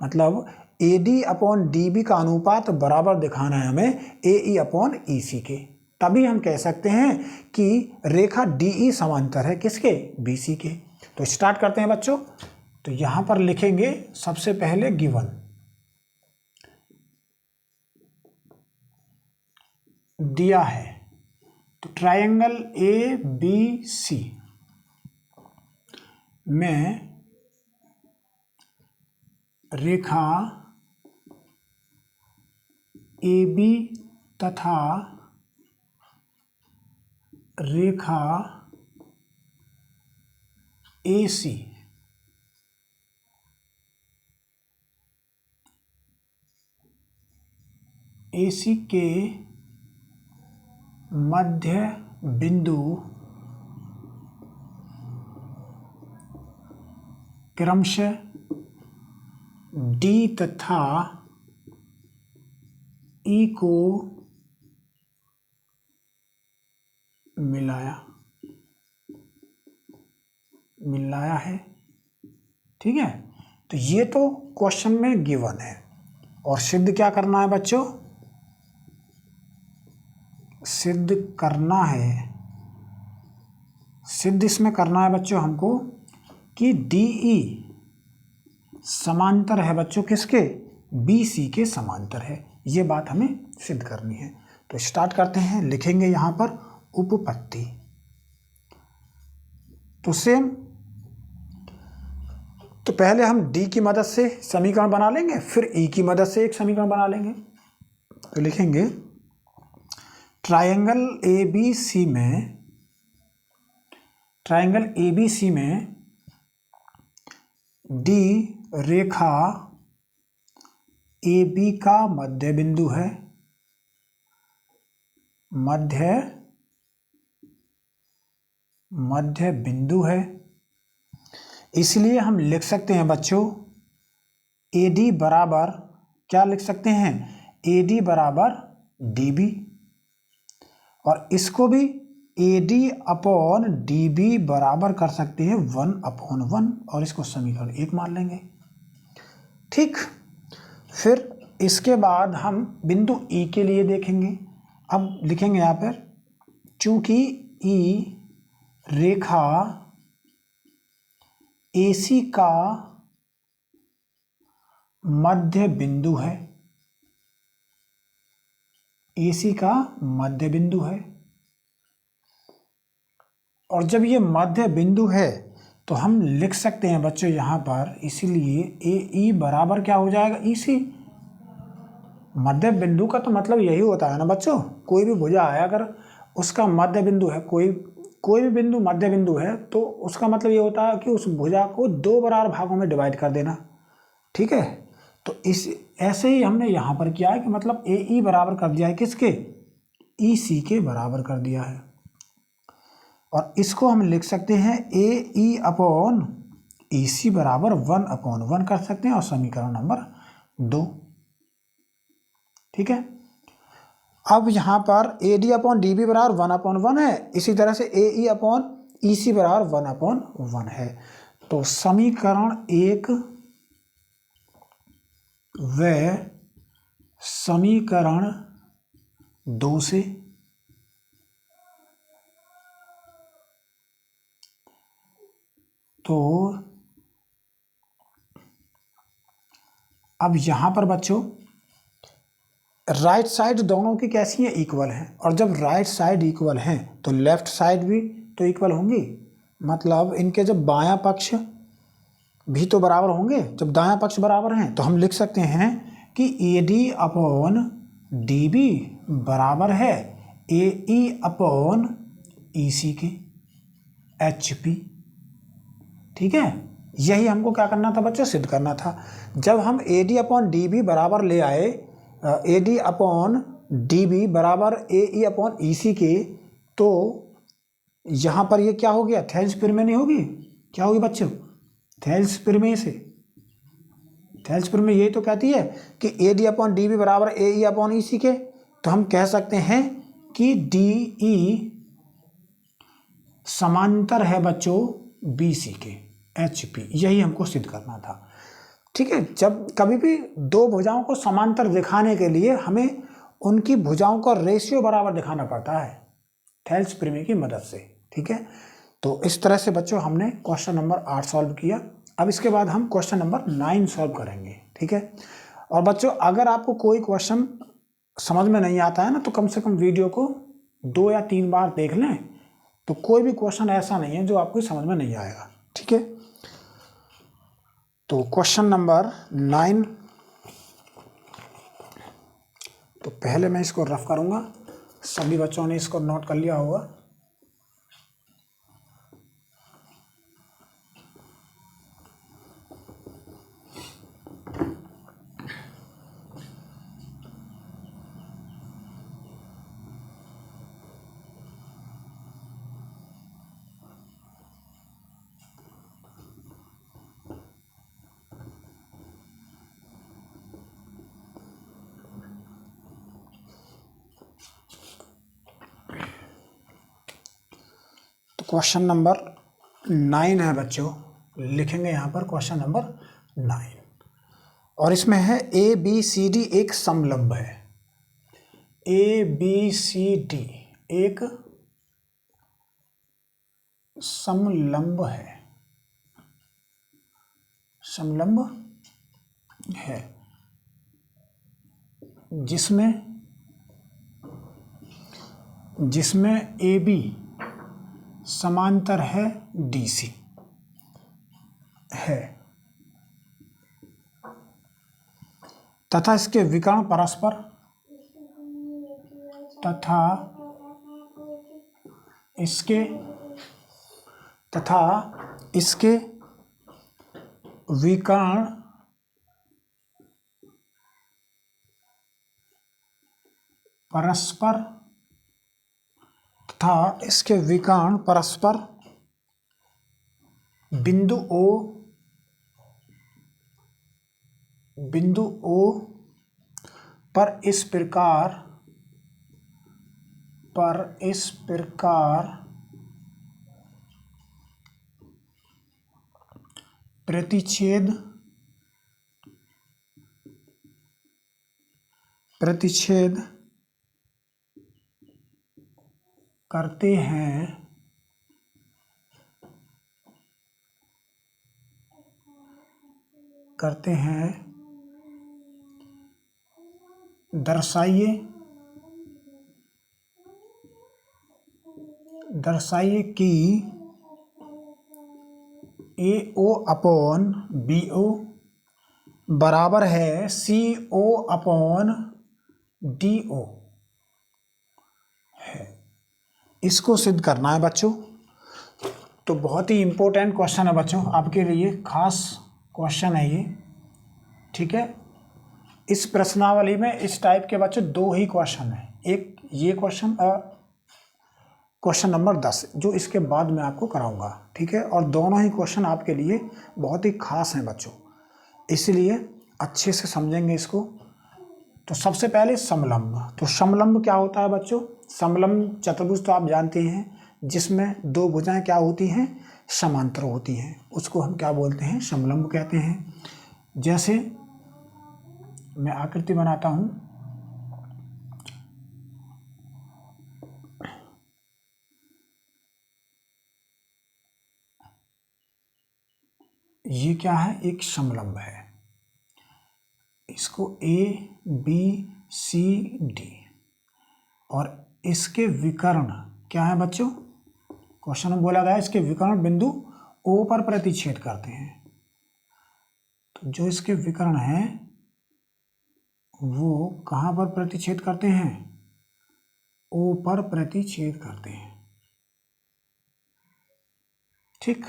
मतलब AD अपॉन DB का अनुपात बराबर दिखाना है हमें AE अपॉन EC के, तभी हम कह सकते हैं कि रेखा DE समांतर है किसके? BC के। तो स्टार्ट करते हैं बच्चों। तो यहां पर लिखेंगे सबसे पहले गिवन दिया है, तो ट्रायंगल ABC में रेखा AB तथा रेखा AC के मध्य बिंदु क्रमशः D तथा E को मिलाया है। ठीक है, तो ये तो क्वेश्चन में गिवन है। और सिद्ध क्या करना है बच्चों? सिद्ध इसमें करना है बच्चों हमको कि DE समांतर है बच्चों किसके? BC के समांतर है, ये बात हमें सिद्ध करनी है। तो स्टार्ट करते हैं, लिखेंगे यहां पर उपपत्ति। तो सेम, तो पहले हम D की मदद से समीकरण बना लेंगे, फिर E की मदद से एक समीकरण बना लेंगे। तो लिखेंगे ट्रायंगल ABC में D रेखा AB का मध्य बिंदु है, मध्य बिंदु है। इसलिए हम लिख सकते हैं बच्चों AD बराबर, क्या लिख सकते हैं? AD बराबर DB, और इसको भी AD अपॉन DB बराबर कर सकते हैं 1/1 और इसको समीकरण 1 मान लेंगे। ठीक, फिर इसके बाद हम बिंदु E के लिए देखेंगे। अब लिखेंगे यहाँ पर, चूंकि E रेखा AC का मध्य बिंदु है, AC का मध्य बिंदु है, और जब ये मध्य बिंदु है तो हम लिख सकते हैं बच्चों यहाँ पर, इसीलिए AE बराबर क्या हो जाएगा, EC। मध्य बिंदु का तो मतलब यही होता है ना बच्चों, कोई भी भुजा है अगर उसका मध्य बिंदु है, कोई भी बिंदु मध्य बिंदु है तो उसका मतलब ये होता है कि उस भुजा को 2 बराबर भागों में डिवाइड कर देना। ठीक है, तो इस ऐसे ही हमने यहाँ पर किया है कि मतलब AE बराबर कर दिया है किसके, EC के बराबर कर दिया है। और इसको हम लिख सकते हैं AE अपॉन EC बराबर 1/1 कर सकते हैं, और समीकरण नंबर 2। ठीक है, अब यहाँ पर AD अपॉन DB बराबर 1/1 है, इसी तरह से AE अपॉन EC बराबर 1/1 है। तो समीकरण 1 व समीकरण 2 से तो अब यहाँ पर बच्चों राइट साइड दोनों की कैसी है, इक्वल है, और जब राइट साइड इक्वल है तो लेफ्ट साइड भी तो इक्वल होंगी, मतलब इनके जब बायां पक्ष भी तो बराबर होंगे, जब दायां पक्ष बराबर हैं तो हम लिख सकते हैं कि AD अपॉन DB बराबर है AE अपॉन EC के HP। ठीक है, यही हमको क्या करना था बच्चों, सिद्ध करना था। जब हम AD अपॉन DB बराबर ले आए, AD अपॉन DB बराबर AE अपॉन EC के, तो यहाँ पर ये क्या हो गया, थेल्स प्रमेय नहीं होगी, क्या होगी बच्चों, थेल्स प्रमेय से। थेल्स प्रमेय यही तो कहती है कि AD अपॉन DB बराबर AE अपॉन EC के, तो हम कह सकते हैं कि DE समांतर है बच्चों BC के HP, यही हमको सिद्ध करना था। ठीक है, जब कभी भी दो भुजाओं को समांतर दिखाने के लिए हमें उनकी भुजाओं का रेशियो बराबर दिखाना पड़ता है थेल्स प्रमेय की मदद से। ठीक है, तो इस तरह से बच्चों हमने क्वेश्चन नंबर 8 सॉल्व किया। अब इसके बाद हम क्वेश्चन नंबर 9 सॉल्व करेंगे। ठीक है, और बच्चों अगर आपको कोई क्वेश्चन समझ में नहीं आता है ना, तो कम से कम वीडियो को 2 या 3 बार देख लें, तो कोई भी क्वेश्चन ऐसा नहीं है जो आपको समझ में नहीं आएगा। ठीक है, तो क्वेश्चन नंबर 9, तो पहले मैं इसको रफ करूंगा, सभी बच्चों ने इसको नोट कर लिया होगा। क्वेश्चन नंबर 9 है बच्चों, लिखेंगे यहाँ पर क्वेश्चन नंबर 9, और इसमें है ABCD एक समलंब है। ABCD एक समलंब है, समलंब है जिसमें AB समांतर है DC है, तथा इसके विकर्ण परस्पर इसके विकर्ण परस्पर तथा इसके विकर्ण परस्पर बिंदु O पर इस प्रकार पर इस प्रकार प्रतिच्छेद करते हैं दर्शाइए कि AO अपॉन BO बराबर है CO अपॉन DO है। इसको सिद्ध करना है बच्चों। तो बहुत ही इम्पोर्टेंट क्वेश्चन है बच्चों, आपके लिए खास क्वेश्चन है ये, ठीक है। इस प्रश्नावली में इस टाइप के बच्चों 2 ही क्वेश्चन हैं, एक ये क्वेश्चन और क्वेश्चन नंबर 10 जो इसके बाद मैं आपको कराऊंगा, ठीक है। और दोनों ही क्वेश्चन आपके लिए बहुत ही खास हैं बच्चों, इसलिए अच्छे से समझेंगे इसको। तो सबसे पहले समलंब। तो समलंब क्या होता है बच्चों? समलंब चतुर्भुज तो आप जानते हैं, जिसमें 2 भुजाएं क्या होती हैं? समांतर होती हैं, उसको हम क्या बोलते हैं? समलंब कहते हैं। जैसे मैं आकृति बनाता हूं, ये क्या है? एक समलंब है। इसको ABCD और इसके विकर्ण क्या है बच्चों? क्वेश्चन में बोला गया इसके विकर्ण बिंदु O पर प्रतिच्छेद करते हैं। तो जो इसके विकर्ण हैं वो कहाँ पर प्रतिच्छेद करते हैं? O पर प्रतिच्छेद करते हैं, ठीक,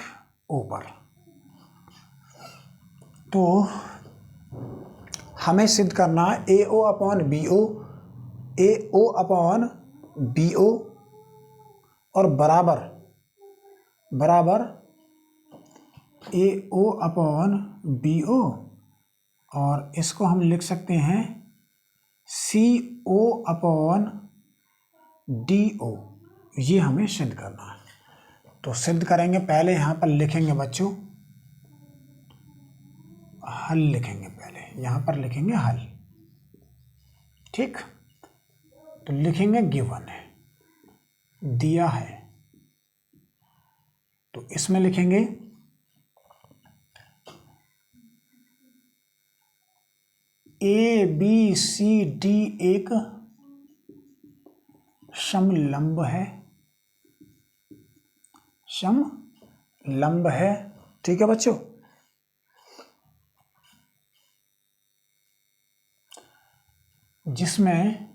O पर। तो हमें सिद्ध करना है AO अपॉन BO और बराबर AO अपॉन BO और इसको हम लिख सकते हैं CO अपॉन DO। ये हमें सिद्ध करना है। तो सिद्ध करेंगे, पहले यहाँ पर लिखेंगे बच्चों हल, लिखेंगे पहले यहाँ पर लिखेंगे हल, ठीक। तो लिखेंगे गिवन है, दिया है, तो इसमें लिखेंगे ABCD एक समलंब है, ठीक है बच्चों। जिसमें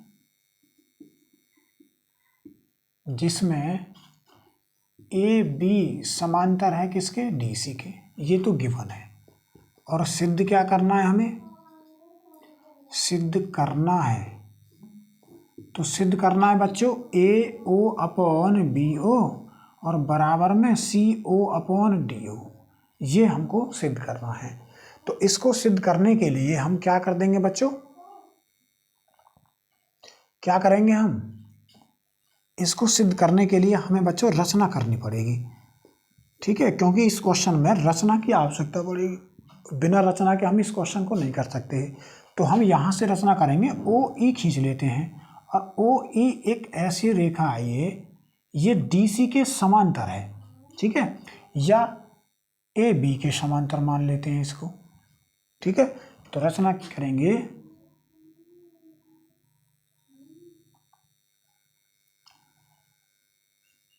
AB समांतर है किसके? DC के। ये तो गिवन है। और सिद्ध क्या करना है? हमें सिद्ध करना है, तो सिद्ध करना है बच्चों AO अपॉन BO और बराबर में CO अपॉन DO। ये हमको सिद्ध करना है। तो इसको सिद्ध करने के लिए हम क्या कर देंगे बच्चों? क्या करेंगे हम? इसको सिद्ध करने के लिए हमें बच्चों रचना करनी पड़ेगी, ठीक है, क्योंकि इस क्वेश्चन में रचना की आवश्यकता पड़ेगी। बिना रचना के हम इस क्वेश्चन को नहीं कर सकते। तो हम यहाँ से रचना करेंगे, OE खींच लेते हैं और OE एक ऐसी रेखा है, ये DC के समांतर है, ठीक है, या AB के समांतर मान लेते हैं इसको, ठीक है। तो रचना करेंगे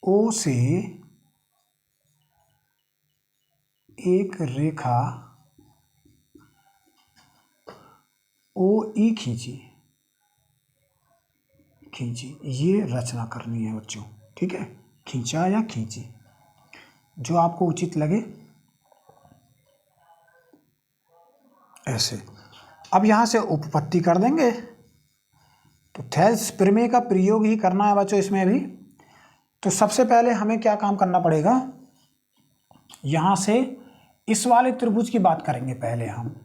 O से एक रेखा OE खींची, ये रचना करनी है बच्चों, ठीक है। खींचा या खींची, जो आपको उचित लगे ऐसे। अब यहाँ से उपपत्ति कर देंगे। तो थेल्स प्रमेय का प्रयोग ही करना है बच्चों इसमें भी। तो सबसे पहले हमें क्या काम करना पड़ेगा? यहाँ से इस वाले त्रिभुज की बात करेंगे पहले हम,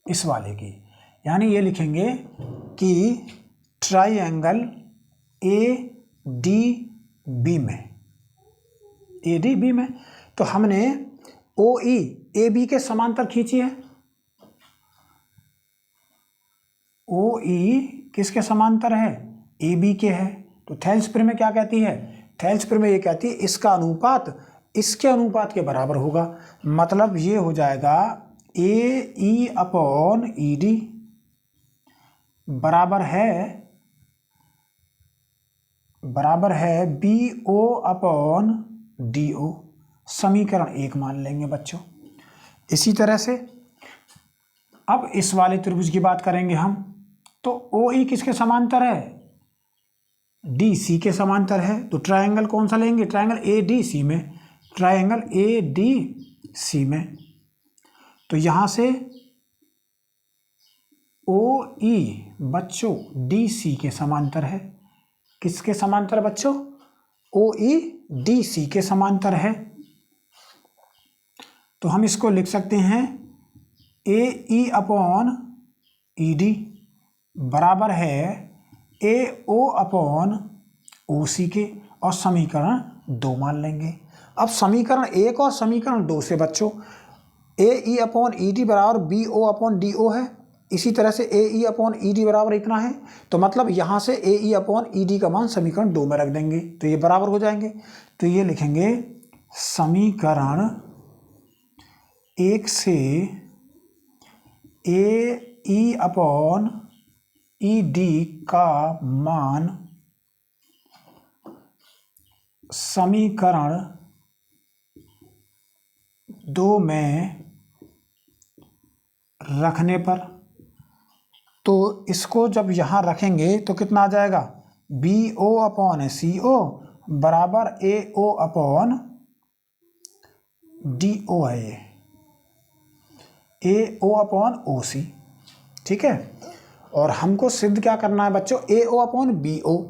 इस वाले की, यानी ये लिखेंगे कि ट्राइएंगल डी बी में, ए डी बी में। तो हमने ओ ई ए बी के समांतर खींची है। ओ ई किसके समांतर है? ए बी के है। तो थेल्स प्रमेय क्या कहती है? थेल्स प्रमेय ये कहती है इसका अनुपात इसके अनुपात के बराबर होगा। मतलब ये हो जाएगा ए ई अपॉन ई डी बराबर है B O upon D O. समीकरण 1 मान लेंगे बच्चों। इसी तरह से अब इस वाले त्रिभुज की बात करेंगे हम। तो ओ ई किसके समांतर है? डी सी के समांतर है। तो ट्रायंगल कौन सा लेंगे? ट्रायंगल ए डी सी में। ट्रायंगल ए डी सी में। तो यहां से ओ ई बच्चों डी सी के समांतर है। किसके समांतर बच्चों? ओ ई डी सी के समांतर है। तो हम इसको लिख सकते हैं ए ई अपॉन ई डी बराबर है ए ओ अपॉन ओ सी के। और समीकरण 2 मान लेंगे। अब समीकरण 1 और समीकरण 2 से बच्चों A E upon E D बराबर B O upon D O है। इसी तरह से ए ई अपॉन ई डी बराबर इतना है। तो मतलब यहाँ से ए ई अपॉन ई डी का मान समीकरण 2 में रख देंगे तो ये बराबर हो जाएंगे। तो ये लिखेंगे समीकरण 1 से ए ई अपॉन ई डी का मान समीकरण 2 में रखने पर, तो इसको जब यहाँ रखेंगे तो कितना आ जाएगा? B O upon C O बराबर A O upon D O है। ये ए ओ अपॉन ओ सी, ठीक है। और हमको सिद्ध क्या करना है बच्चों? ए ओ अपॉन बी ओ।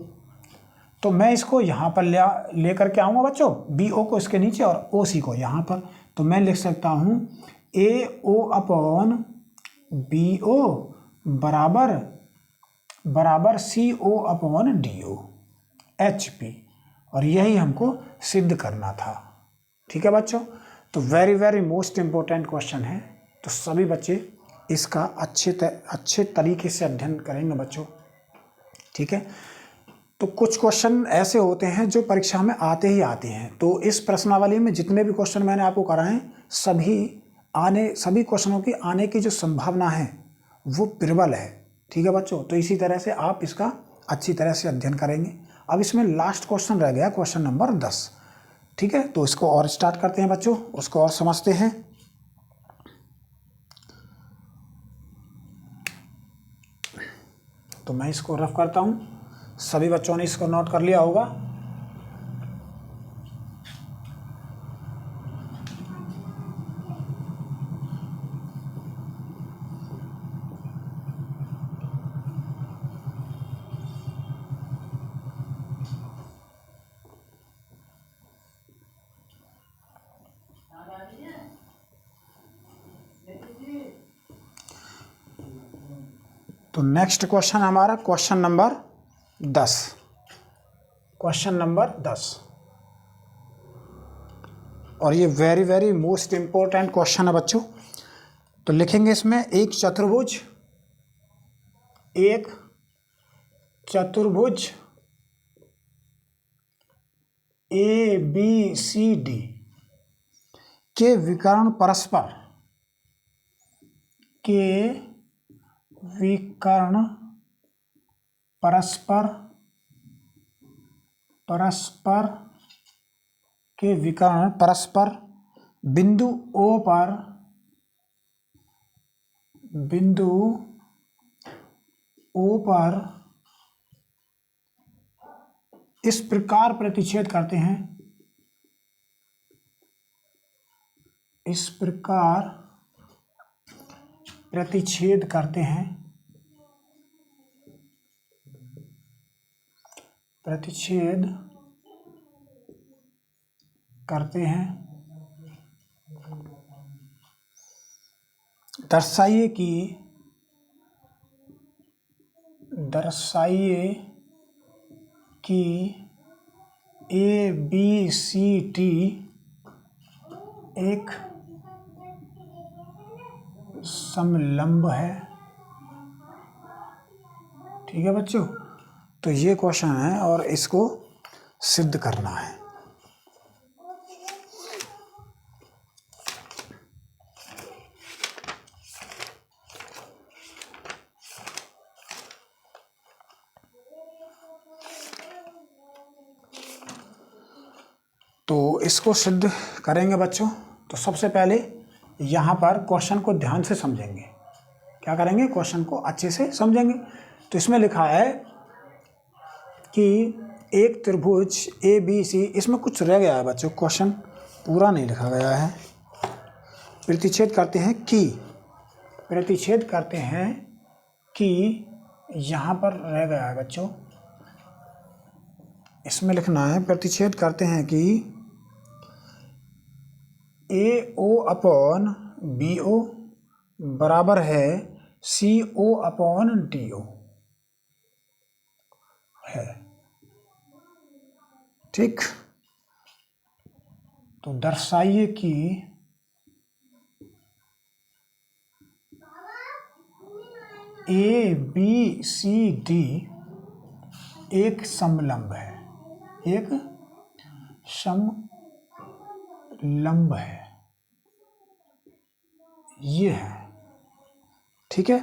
तो मैं इसको यहाँ पर ले करके आऊँगा बच्चों, बी ओ को इसके नीचे और ओ सी को यहाँ पर। तो मैं लिख सकता हूँ ए ओ अपॉन बी ओ बराबर C O upon D O H P. और यही हमको सिद्ध करना था, ठीक है बच्चों। तो very very most important question है। तो सभी बच्चे इसका अच्छे तरीके से अध्ययन करेंगे बच्चों, ठीक है। तो कुछ क्वेश्चन ऐसे होते हैं जो परीक्षा में आते ही आते हैं। तो इस प्रश्नावली में जितने भी क्वेश्चन मैंने आपको कराए हैं सभी क्वेश्चनों की आने की जो संभावना है वो प्रबल है, ठीक है बच्चों। तो इसी तरह से आप इसका अच्छी तरह से अध्ययन करेंगे। अब इसमें लास्ट क्वेश्चन रह गया, क्वेश्चन नंबर 10, ठीक है। तो इसको और स्टार्ट करते हैं बच्चों, उसको और समझते हैं। तो मैं इसको रफ करता हूँ। सभी बच्चों ने इसको नोट कर लिया होगा। तो नेक्स्ट क्वेश्चन हमारा क्वेश्चन नंबर 10। क्वेश्चन नंबर 10, और ये very very most important question है बच्चों। तो लिखेंगे इसमें एक चतुर्भुज ए बी सी डी के विकर्ण परस्पर बिंदु ओ पर इस प्रकार प्रतिच्छेद करते हैं। इस प्रकार प्रतिच्छेद करते हैं। दर्शाइए कि ए बी सी डी एक समलंब है। ठीक है बच्चों, तो ये क्वेश्चन है और इसको सिद्ध करना है। तो इसको सिद्ध करेंगे बच्चों, तो सबसे पहले यहाँ पर क्वेश्चन को ध्यान से समझेंगे। क्या करेंगे? क्वेश्चन को अच्छे से समझेंगे। तो इसमें लिखा है कि एक त्रिभुज ए बी सी, इसमें कुछ रह गया है बच्चों, क्वेश्चन पूरा नहीं लिखा गया है। प्रतिच्छेद करते हैं कि यहाँ पर रह गया है बच्चों, इसमें लिखना है प्रतिच्छेद करते हैं कि ए ओ अपॉन बी ओ बराबर है सी ओ अपॉन डी ओ है। ठीक, तो दर्शाइए कि ए बी सी डी एक समलंब है, एक समलंब है, ये है। ठीक है,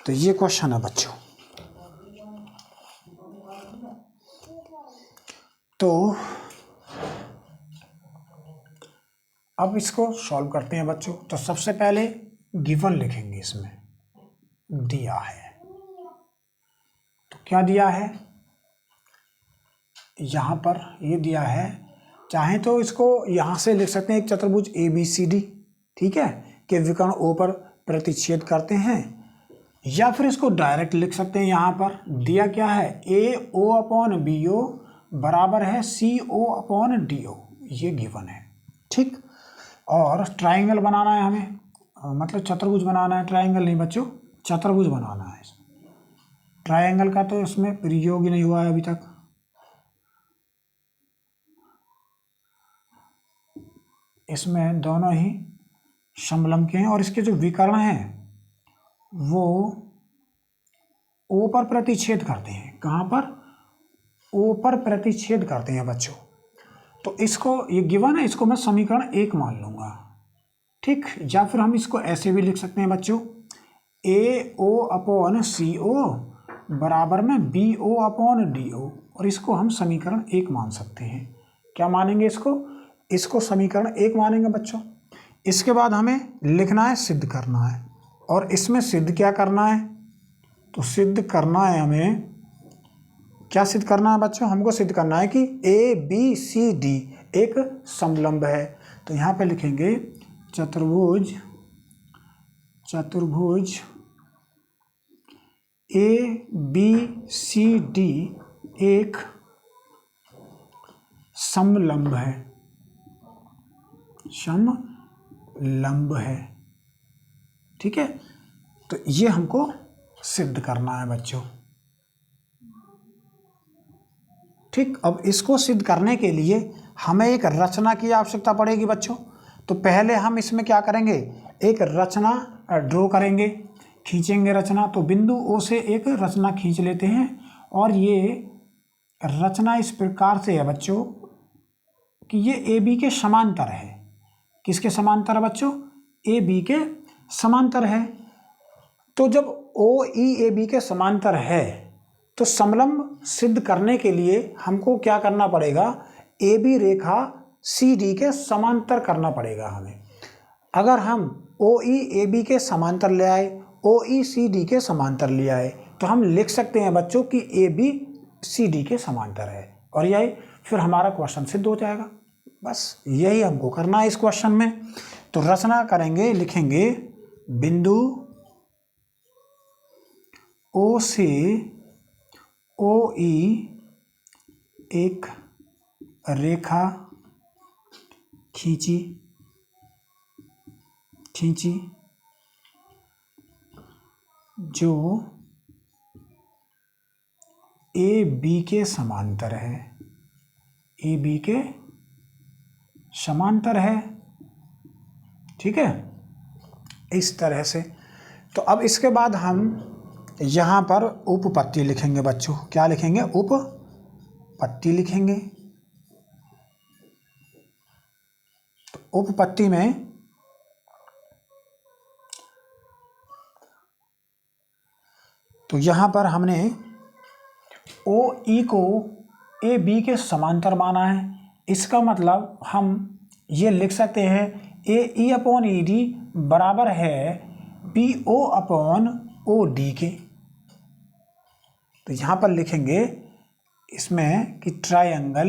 तो ये क्वेश्चन है बच्चों। तो अब इसको सॉल्व करते हैं बच्चों। तो सबसे पहले गिवन लिखेंगे, इसमें दिया है। तो क्या दिया है? यहाँ पर ये दिया है, चाहे तो इसको यहाँ से लिख सकते हैं एक चतुर्भुज ए बी सी डी, ठीक है, कि विकर्ण ओ पर प्रतिच्छेद करते हैं, या फिर इसको डायरेक्ट लिख सकते हैं। यहाँ पर दिया क्या है? ए ओ अपॉन बी ओ बराबर है सी ओ अपॉन डी ओ, ये गिवन है। ठीक, और ट्राइंगल बनाना है हमें, मतलब चतुर्भुज बनाना है, ट्राइंगल नहीं बच्चों, चतुर्भुज बनाना है। ट्राइंगल का तो इसमें प्रयोग ही नहीं हुआ है अभी तक। इसमें दोनों ही समलंब के हैं और इसके जो विकर्ण हैं वो ओ पर प्रतिच्छेद करते हैं। कहाँ पर? ओ पर प्रतिच्छेद करते हैं बच्चों। तो इसको, ये गिवन है, इसको मैं समीकरण 1 मान लूँगा। ठीक, या फिर हम इसको ऐसे भी लिख सकते हैं बच्चों, ए ओ अपॉन सी ओ बराबर में B O upon D O, और इसको हम समीकरण 1 मान सकते हैं। क्या मानेंगे इसको समीकरण 1 मानेंगे बच्चों। इसके बाद हमें लिखना है, सिद्ध करना है। और इसमें सिद्ध क्या करना है? तो सिद्ध करना है हमें, क्या सिद्ध करना है बच्चों? हमको सिद्ध करना है कि ए बी सी डी एक समलंब है। तो यहाँ पे लिखेंगे चतुर्भुज ए बी सी डी एक समलंब है, समलंब है। ठीक है, तो ये हमको सिद्ध करना है बच्चों। ठीक, अब इसको सिद्ध करने के लिए हमें एक रचना की आवश्यकता पड़ेगी बच्चों। तो पहले हम इसमें क्या करेंगे? एक रचना ड्रॉ करेंगे, खींचेंगे रचना। तो बिंदु ओ से एक रचना खींच लेते हैं, और ये रचना इस प्रकार से है बच्चों कि ये ए बी के समांतर है। किसके समांतर है बच्चों? ए बी के समांतर है। तो जब ओ ई ए बी के समांतर है तो समलंब सिद्ध करने के लिए हमको क्या करना पड़ेगा? A B Rekha C D के समांतर करना पड़ेगा हमें। अगर हम ओ ई ए बी के समांतर ले आए, ओ ई सी डी के समांतर ले आए, तो हम लिख सकते हैं बच्चों कि ए बी सी डी के समांतर है, और यही फिर हमारा क्वेश्चन सिद्ध हो जाएगा। बस यही हमको करना है इस क्वेश्चन में। तो रचना करेंगे, लिखेंगे बिंदु ओ से ओ ई एक रेखा खींची जो ए बी के समांतर है, ए बी के समांतर है। ठीक है, इस तरह से। तो अब इसके बाद हम यहाँ पर उपपत्ति लिखेंगे बच्चों। क्या लिखेंगे? उपपत्ति लिखेंगे। तो उपपत्ति में तो यहाँ पर हमने ओ ई को ए बी के समांतर माना है। इसका मतलब हम ये लिख सकते हैं ए ई अपॉन ई डी बराबर है B O upon O D के। तो यहाँ पर लिखेंगे इसमें कि ट्रायंगल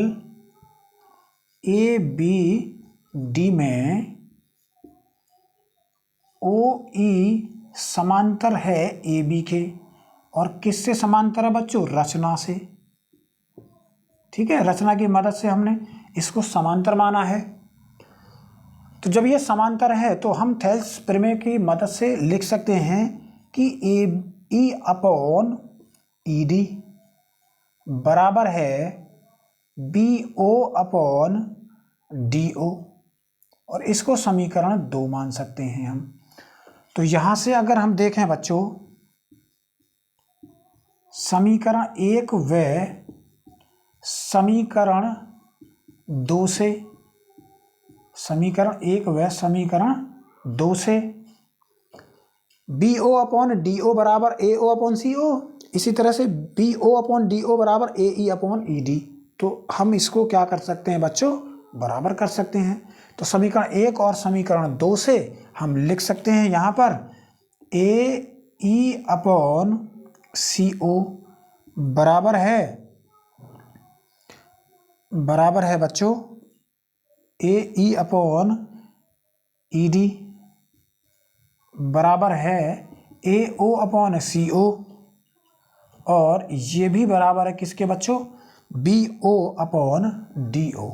ए बी डी में ओ ई समांतर है ए बी के। और किससे समांतर है बच्चों? रचना से। ठीक है, रचना की मदद से हमने इसको समांतर माना है। तो जब ये समांतर है तो हम थेल्स प्रमेय की मदद से लिख सकते हैं कि ए ई अपॉन ई डी बराबर है B O upon D O. और इसको समीकरण 2 मान सकते हैं हम। तो यहाँ से अगर हम देखें बच्चों, समीकरण 1 व समीकरण 2 से, समीकरण 1 व समीकरण 2 से B O upon D O बराबर A O upon C O, इसी तरह से B O upon D O बराबर A E upon E D. तो हम इसको क्या कर सकते हैं बच्चों? बराबर कर सकते हैं। तो समीकरण 1 और समीकरण 2 से हम लिख सकते हैं यहाँ पर ए ई अपॉन सी ओ बराबर है बच्चों A E upon E D बराबर है ए ओ अपॉन सी ओ। और ये भी बराबर है किसके बच्चों? B O upon D O.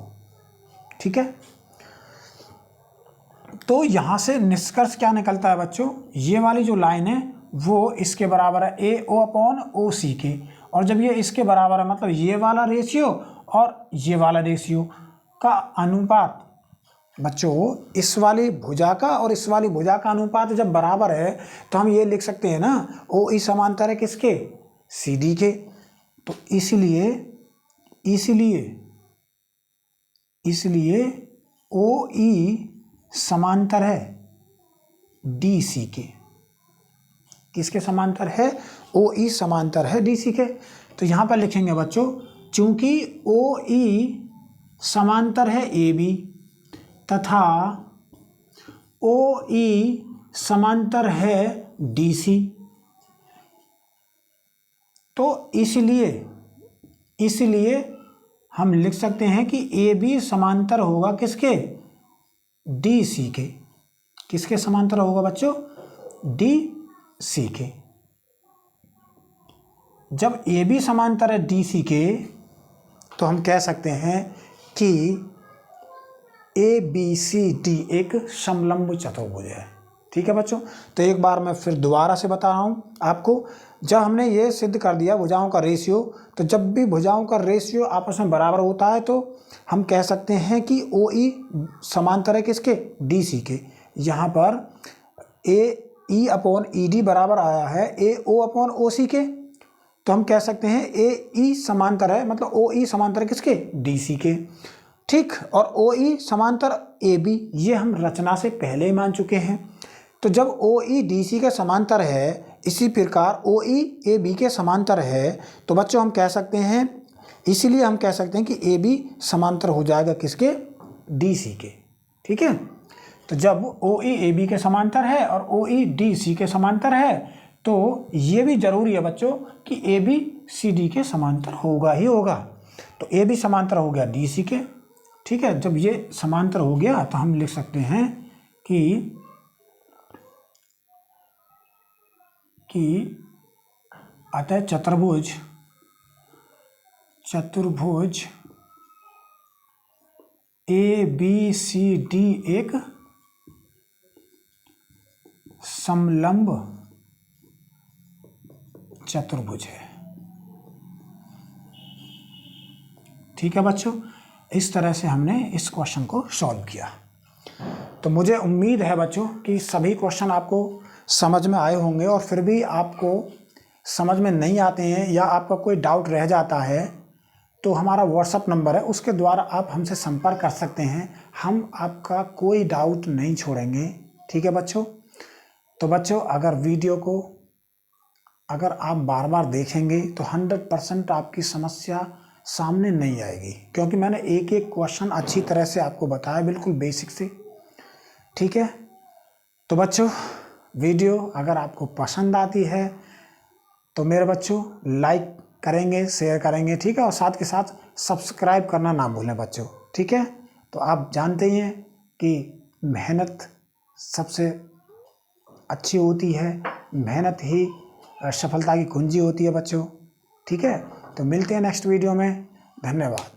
ठीक है, तो यहां से निष्कर्ष क्या निकलता है बच्चों? ये वाली जो लाइन है वो इसके बराबर है ए ओ अपॉन ओ सी के। और जब ये इसके बराबर है मतलब ये वाला रेशियो और ये वाला रेशियो का अनुपात बच्चों, इस वाली भुजा का और इस वाली भुजा का अनुपात जब बराबर है तो हम ये लिख सकते हैं ना ओ ई समांतर है किसके? सी डी के। तो इसलिए ओ ई समांतर है डी सी के। किसके समांतर है? ओ ई समांतर है डी सी के। तो यहाँ पर लिखेंगे बच्चों, चूंकि ओ ई समांतर है ए बी तथा ओ ई समांतर है डी सी, तो इसलिए हम लिख सकते हैं कि ए बी समांतर होगा किसके? डी सी के। किसके समांतर होगा बच्चों? डी सी के। जब ए बी समांतर है डी सी के तो हम कह सकते हैं कि ए बी सी डी एक समलंब चतुर्भुज है। ठीक है बच्चों, तो एक बार मैं फिर दोबारा से बता रहा हूँ आपको। जब हमने ये सिद्ध कर दिया भुजाओं का रेशियो, तो जब भी भुजाओं का रेशियो आपस में बराबर होता है तो हम कह सकते हैं कि ओ ई समांतर है किसके? डी सी के। यहाँ पर ए ई अपॉन ई डी बराबर आया है ए ओ अपॉन ओ सी के। तो हम कह सकते हैं ए ई समांतर है मतलब ओ ई समांतर है किसके? डी सी के। ठीक, और ओ ई समांतर ए बी ये हम रचना से पहले ही मान चुके हैं। तो जब ओ ई डी सी के समांतर है, इसी प्रकार ओ ई ए बी के समांतर है, तो बच्चों हम कह सकते हैं, इसीलिए हम कह सकते हैं कि ए बी समांतर हो जाएगा किसके? डी सी के। ठीक है, तो जब ओ ई ए बी के समांतर है और ओ ई डी सी के समांतर है तो ये भी जरूरी है बच्चों कि ए बी सी डी के समांतर होगा ही होगा। तो ए बी समांतर हो गया डी सी के। ठीक है, जब ये समांतर हो गया तो हम लिख सकते हैं कि अतः चतुर्भुज ए बी सी डी एक समलंब चतुर्भुज है। ठीक है बच्चों, इस तरह से हमने इस क्वेश्चन को सॉल्व किया। तो मुझे उम्मीद है बच्चों कि सभी क्वेश्चन आपको समझ में आए होंगे, और फिर भी आपको समझ में नहीं आते हैं या आपका कोई डाउट रह जाता है तो हमारा व्हाट्सअप नंबर है, उसके द्वारा आप हमसे संपर्क कर सकते हैं। हम आपका कोई डाउट नहीं छोड़ेंगे, ठीक है बच्चों। तो बच्चों अगर वीडियो को अगर आप बार बार देखेंगे तो 100% आपकी समस्या सामने नहीं आएगी, क्योंकि मैंने एक एक क्वेश्चन अच्छी तरह से आपको बताया, बिल्कुल बेसिक से, ठीक है। तो बच्चों वीडियो अगर आपको पसंद आती है तो मेरे बच्चों लाइक करेंगे, शेयर करेंगे, ठीक है, और साथ के साथ सब्सक्राइब करना ना भूलें बच्चों, ठीक है। तो आप जानते ही हैं कि मेहनत सबसे अच्छी होती है, मेहनत ही सफलता की कुंजी होती है बच्चों, ठीक है। तो मिलते हैं नेक्स्ट वीडियो में, धन्यवाद।